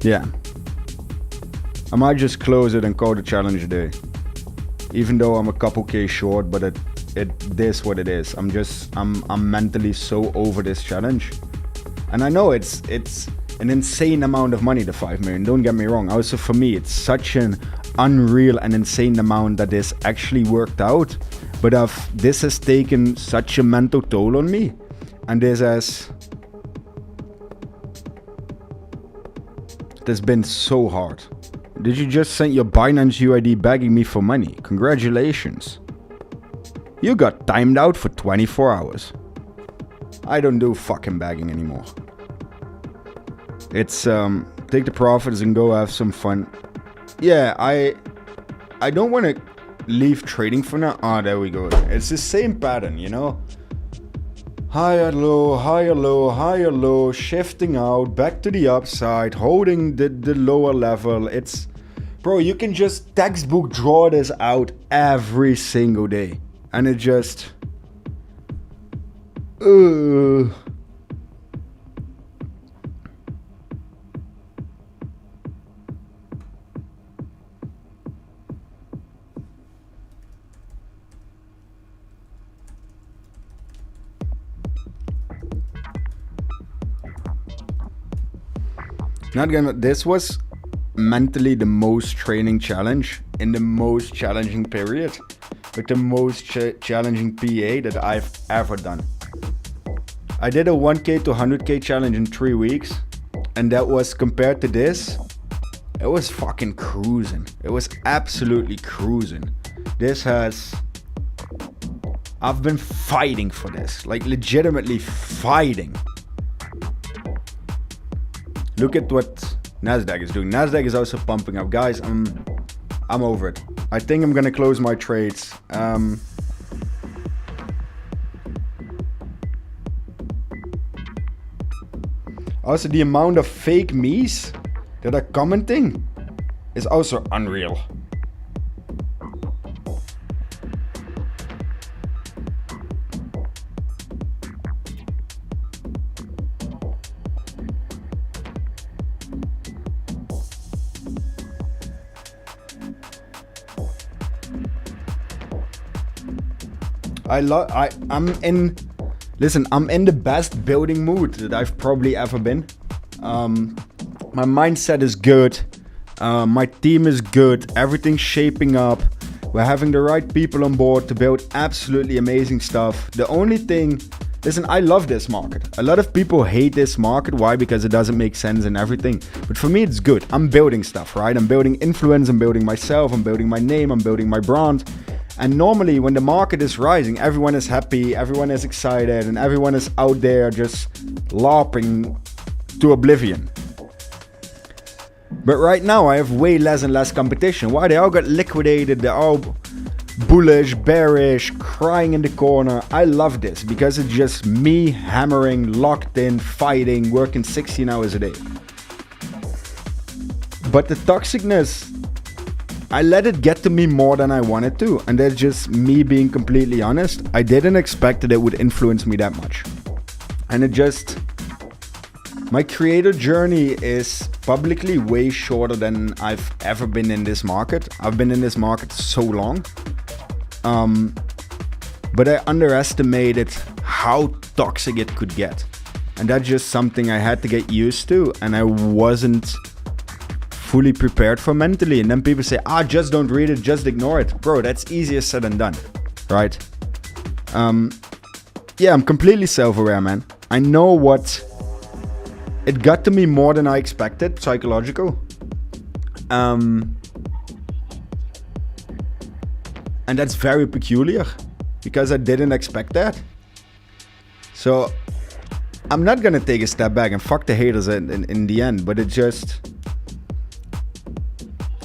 Yeah. I might just close it and call the challenge a day. Even though I'm a couple K short, but it is what it is. I'm mentally so over this challenge. And I know it's an insane amount of money, the 5 million. Don't get me wrong. Also for me, it's such an unreal and insane amount that this actually worked out. But this has taken such a mental toll on me. And this has been so hard. Did you just send your Binance UID begging me for money? Congratulations. You got timed out for 24 hours. I don't do fucking begging anymore. It's take the profits and go have some fun. Yeah, I don't want to leave trading for now. Ah, there we go. It's the same pattern, you know? Higher low, higher low, higher low, shifting out, back to the upside, holding the lower level. It's, bro, you can just textbook draw this out every single day. And it just... Not gonna. This was mentally the most training challenge in the most challenging period, with the most challenging PA that I've ever done. I did a 1K to 100K challenge in 3 weeks, and that was, compared to this, it was fucking cruising. It was absolutely cruising. This has... I've been fighting for this, like legitimately fighting. Look at what Nasdaq is doing. Nasdaq is also pumping up. Guys, I'm over it. I think I'm gonna close my trades. Also, the amount of fake me's that are commenting is also unreal. I'm in the best building mood that I've probably ever been. My mindset is good. My team is good. Everything's shaping up. We're having the right people on board to build absolutely amazing stuff. The only thing, listen, I love this market. A lot of people hate this market. Why? Because it doesn't make sense and everything. But for me, it's good. I'm building stuff, right? I'm building influence. I'm building myself. I'm building my name. I'm building my brand. And normally when the market is rising, everyone is happy, everyone is excited, and everyone is out there just LARPing to oblivion. But right now I have way less and less competition. Why? They all got liquidated, they're all bullish, bearish, crying in the corner. I love this because it's just me hammering, locked in, fighting, working 16 hours a day. But the toxicness, I let it get to me more than I wanted to, and that's just me being completely honest. I didn't expect that it would influence me that much. And it just... My creator journey is publicly way shorter than I've ever been in this market. I've been in this market so long. But I underestimated how toxic it could get. And that's just something I had to get used to, and I wasn't fully prepared for mentally. And then people say, just don't read it, just ignore it. Bro, that's easier said than done, right? Yeah, I'm completely self-aware, man. I know what... It got to me more than I expected, psychological. And that's very peculiar, because I didn't expect that. So, I'm not gonna take a step back and fuck the haters in the end, but it just...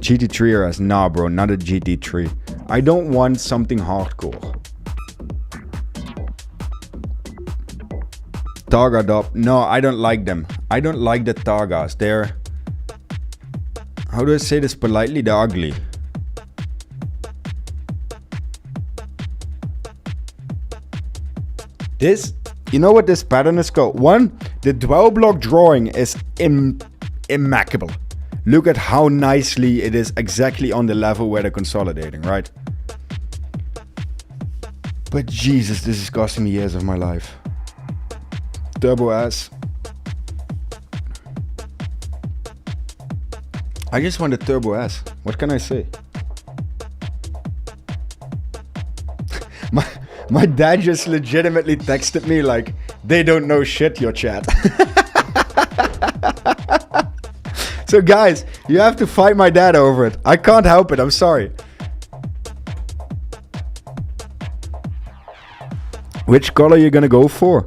GT3 RS. Nah, bro, not a GT3. I don't want something hardcore. 𝗕𝗏𝗏. No, I don't like them. I don't like the 𝗕𝗏𝗏s. They're... How do I say this politely? They're ugly. This... You know what this pattern is called? One, the 12 block drawing is immaculate. Look at how nicely it is exactly on the level where they're consolidating, right? But Jesus, this is costing me years of my life. Turbo S. I just want a Turbo S. What can I say? My dad just legitimately texted me like, they don't know shit, your chat. So guys, you have to fight my dad over it. I can't help it, I'm sorry. Which color are you gonna go for?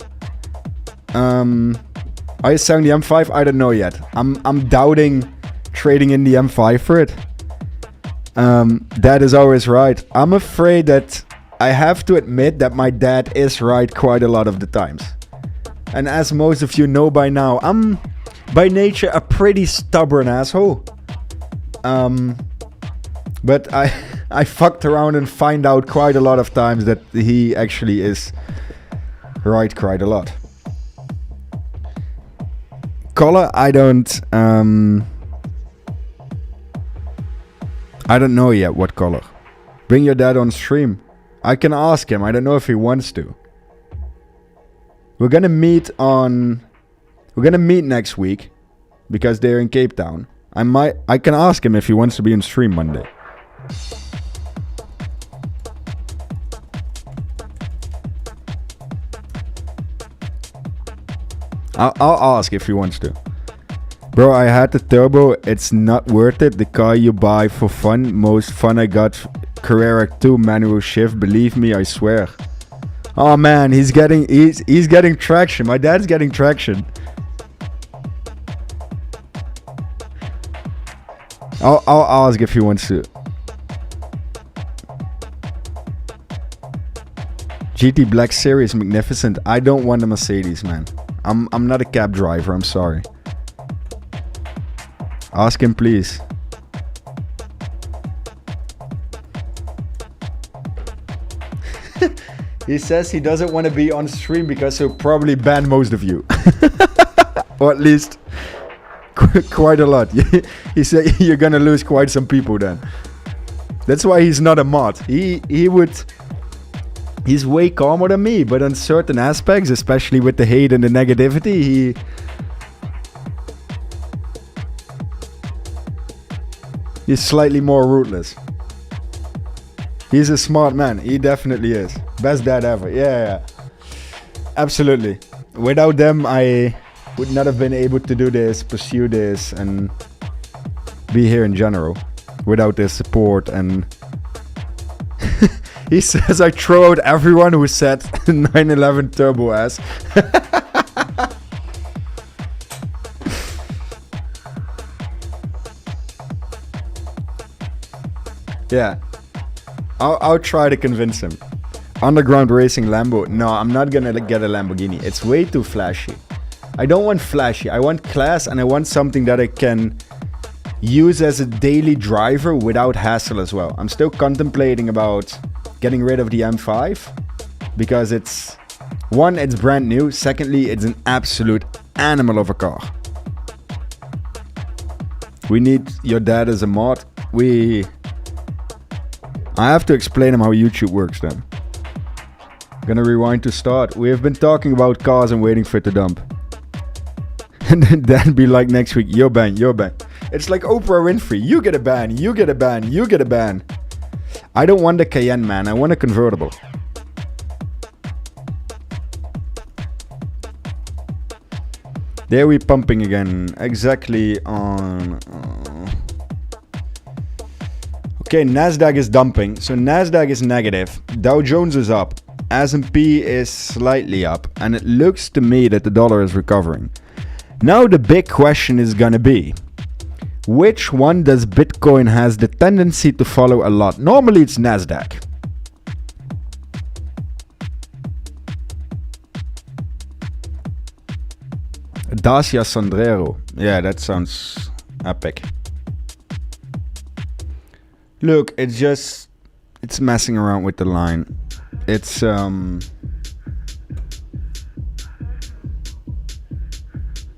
Are you selling the M5? I don't know yet. I'm doubting trading in the M5 for it. Dad is always right. I'm afraid that I have to admit that my dad is right quite a lot of the times. And as most of you know by now, I'm by nature a pretty stubborn asshole. But I fucked around and find out quite a lot of times that he actually is right quite a lot. Color, I don't know yet what color. Bring your dad on stream. I can ask him. I don't know if he wants to. We're gonna meet next week because they're in Cape Town. I can ask him if he wants to be on stream Monday. I'll ask if he wants to. Bro, I had the turbo. It's not worth it. The car you buy for fun. Most fun I got. Carrera 2 manual shift. Believe me, I swear. Oh man, he's getting traction. My dad's getting traction. I'll ask if he wants to. GT Black Series magnificent. I don't want a Mercedes, man. I'm not a cab driver. I'm sorry. Ask him, please. He says he doesn't want to be on stream because he'll probably ban most of you. Or at least quite a lot. He said you're gonna lose quite some people then. That's why he's not a mod. He's way calmer than me, but on certain aspects, especially with the hate and the negativity, he's slightly more ruthless. He's a smart man. He definitely is. Best dad ever. Yeah. Absolutely. Without them, I would not have been able to do this, pursue this, and be here in general. Without their support. And he says I throw out everyone who said 911 turbo ass. Yeah. I'll try to convince him. Underground racing Lambo. No, I'm not gonna get a Lamborghini. It's way too flashy. I don't want flashy. I want class, and I want something that I can use as a daily driver without hassle as well. I'm still contemplating about getting rid of the M5 because it's brand new. Secondly, it's an absolute animal of a car. We need your dad as a mod. I have to explain him how YouTube works then. Gonna rewind to start. We have been talking about cars and waiting for it to dump. And then be like next week, you're banned. It's like Oprah Winfrey. You get a ban, you get a ban, you get a ban. I don't want a Cayenne, man. I want a convertible. There we pumping again. Exactly on... Okay, Nasdaq is dumping. So Nasdaq is negative. Dow Jones is up. S&P is slightly up. And it looks to me that the dollar is recovering. Now the big question is gonna be, which one does Bitcoin has the tendency to follow a lot? Normally it's Nasdaq. Dacia Sandero. Yeah, that sounds epic. Look, it's messing around with the line. It's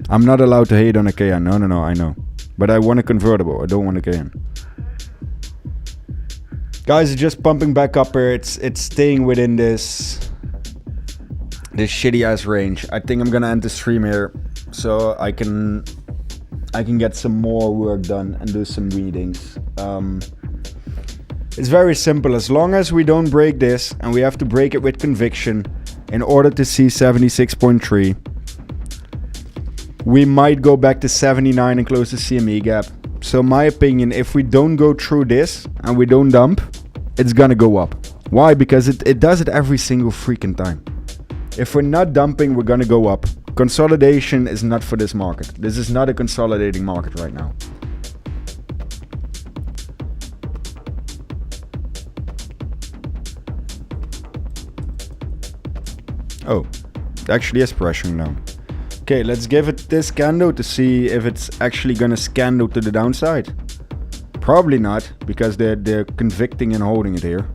I'm not allowed to hate on a Cayenne. No, I know. But I want a convertible. I don't want a Cayenne. Guys, it's just pumping back up here. It's staying within this shitty ass range. I think I'm gonna end the stream here so I can get some more work done and do some readings. It's very simple. As long as we don't break this, and we have to break it with conviction in order to see 76.3, we might go back to 79 and close the CME gap. So my opinion, if we don't go through this and we don't dump, it's gonna go up. Why? Because it does it every single freaking time. If we're not dumping, we're gonna go up. Consolidation is not for this market. This is not a consolidating market right now. Oh, it actually is pressuring now. Okay, let's give it this candle to see if it's actually gonna scandal to the downside. Probably not, because they're convicting and holding it here.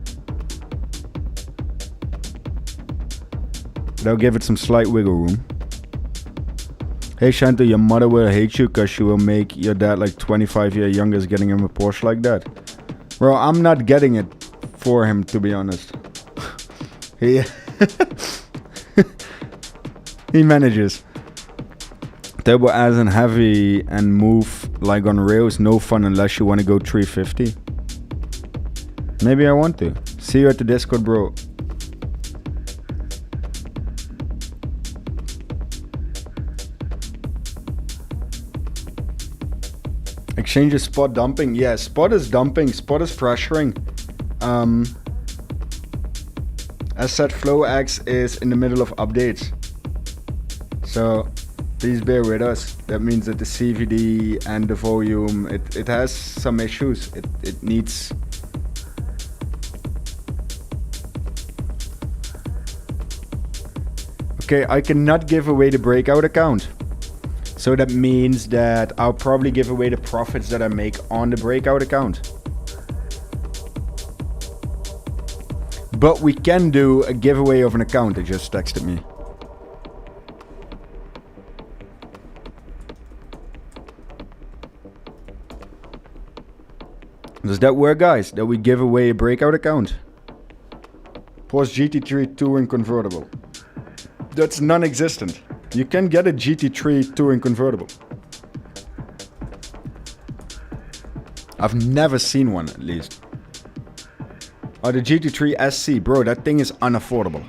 But I'll give it some slight wiggle room. Hey Chento, your mother will hate you because she will make your dad like 25 years younger getting him a Porsche like that. Bro, I'm not getting it for him, to be honest. He he manages. Turbo as and heavy and move like on rails, no fun unless you want to go 350. Maybe I want to. See you at the Discord, bro. Exchange is spot dumping. Yeah, spot is dumping. Spot is pressuring. As said, FlowX is in the middle of updates. So Please bear with us. That means that the CVD and the volume, it has some issues. It needs... Okay, I cannot give away the breakout account. So that means that I'll probably give away the profits that I make on the breakout account. But we can do a giveaway of an account. They just texted me. Does that work, guys? That we give away a breakout account? Plus GT3 Touring convertible. That's non-existent. You can get a GT3 Touring convertible. I've never seen one, at least. Oh, the GT3 SC, bro, that thing is unaffordable.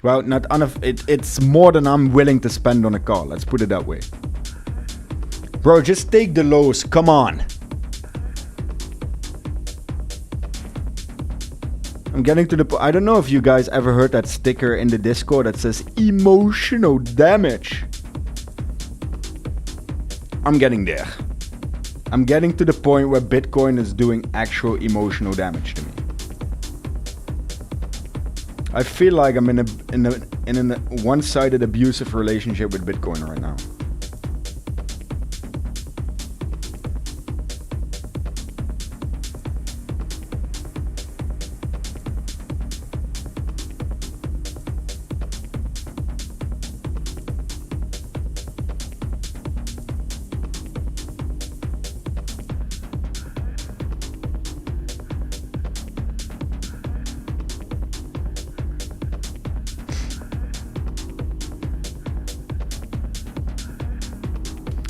Well, not it's more than I'm willing to spend on a car, let's put it that way. Bro, just take the lows, come on. I'm getting to the I don't know if you guys ever heard that sticker in the Discord that says emotional damage. I'm getting there. I'm getting to the point where Bitcoin is doing actual emotional damage to me. I feel like I'm in a one-sided abusive relationship with Bitcoin right now.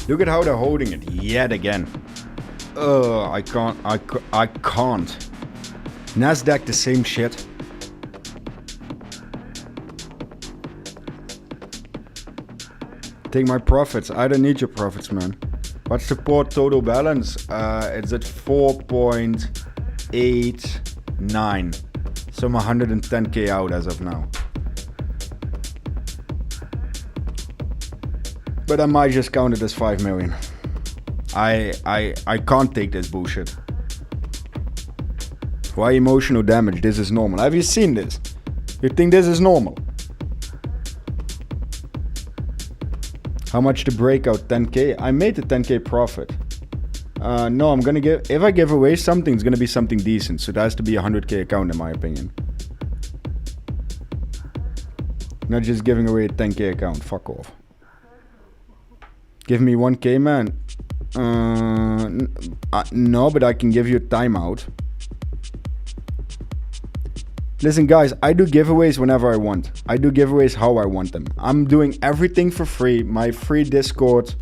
Look at how they're holding it yet again. I can't. Nasdaq the same shit. Take my profits. I don't need your profits, man. What's the port total balance? It's at 4.89. So I'm 110k out as of now. But I might just count it as 5 million. I can't take this bullshit. Why emotional damage? This is normal. Have you seen this? You think this is normal? How much to breakout? 10k? I made a 10k profit. No, I'm gonna give... If I give away something, it's gonna be something decent. So it has to be a 100k account in my opinion. Not just giving away a 10k account. Fuck off. Give me 1k, man. No, but I can give you a timeout. Listen, guys, I do giveaways whenever I want. I do giveaways how I want them. I'm doing everything for free. My free Discord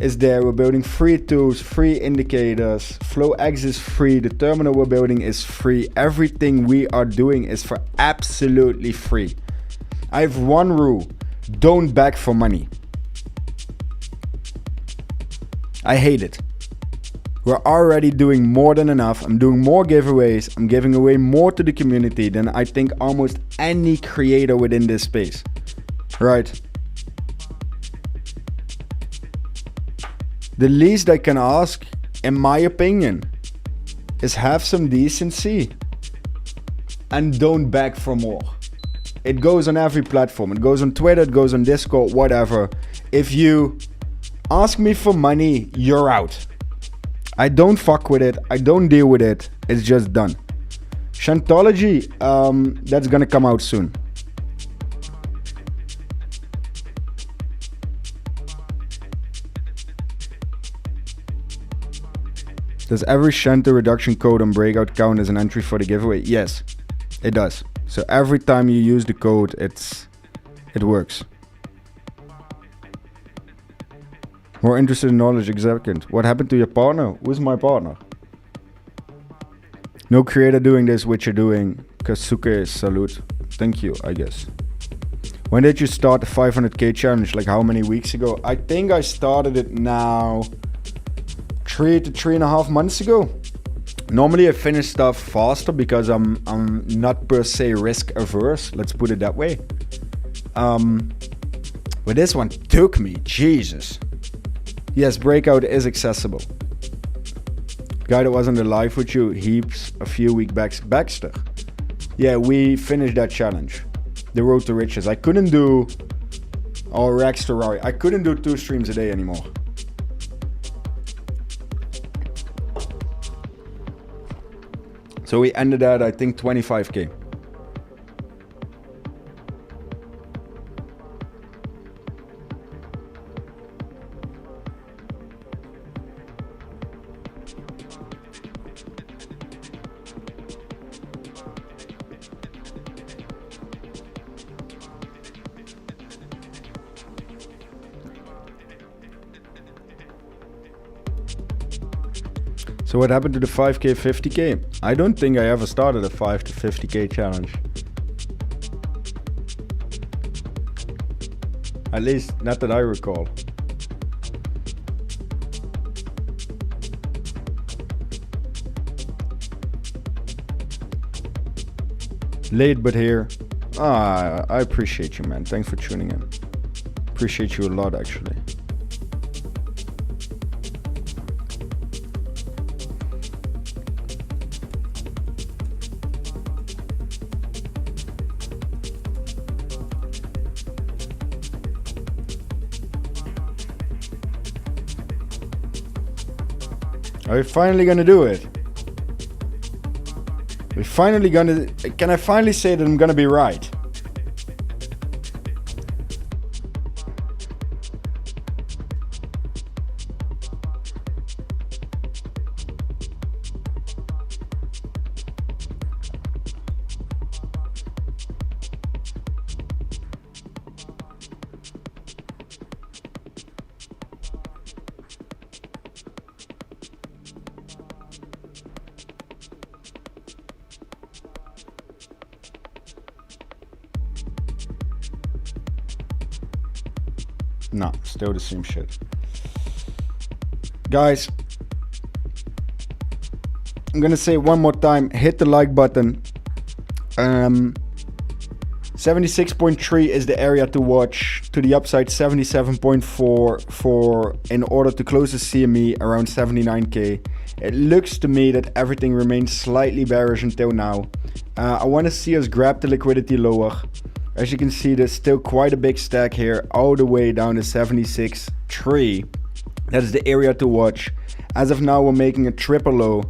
is there. We're building free tools, free indicators. FlowX is free. The terminal we're building is free. Everything we are doing is for absolutely free. I have one rule. Don't beg for money. I hate it. We're already doing more than enough. I'm doing more giveaways. I'm giving away more to the community than I think almost any creator within this space. Right? The least I can ask, in my opinion, is have some decency and don't beg for more. It goes on every platform. It goes on Twitter, it goes on Discord, whatever. If you ask me for money, you're out. I don't fuck with it. I don't deal with it. It's just done. Chentology, that's gonna come out soon. Does every Chento reduction code on Breakout count as an entry for the giveaway? Yes, it does. So every time you use the code, it works. More interested in knowledge, executive. What happened to your partner? Who's my partner? No creator doing this, which you're doing. 𝗕𝗃𝗧𝗔𝗠𝗏 salute. Thank you, I guess. When did you start the 500k challenge? Like how many weeks ago? I think I started it now 3 to 3.5 months ago. Normally I finish stuff faster because I'm not per se risk averse. Let's put it that way. But this one took me, Jesus. Yes, Breakout is accessible. Guy that was on the live with you, Heaps, a few weeks back, Baxter. Yeah, we finished that challenge. The Road to Riches. I couldn't do, or Rex Ferrari. I couldn't do 2 streams a day anymore. So we ended at, I think, 25K. So what happened to the 5K, 50K? I don't think I ever started a 5 to 50K challenge. At least, not that I recall. Late but here. Ah, I appreciate you, man. Thanks for tuning in. Appreciate you a lot, actually. Are we finally gonna do it? We're finally gonna... Can I finally say that I'm gonna be right? No, still the same shit. Guys, I'm gonna say it one more time, hit the like button. 76.3 is the area to watch, to the upside 77.4 for in order to close the CME around 79k. It looks to me that everything remains slightly bearish until now. I want to see us grab the liquidity lower. As you can see, there's still quite a big stack here, all the way down to 76.3. That is the area to watch. As of now, we're making a triple low.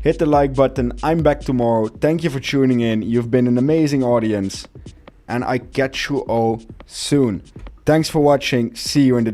Hit the like button. I'm back tomorrow. Thank you for tuning in. You've been an amazing audience. And I catch you all soon. Thanks for watching. See you in the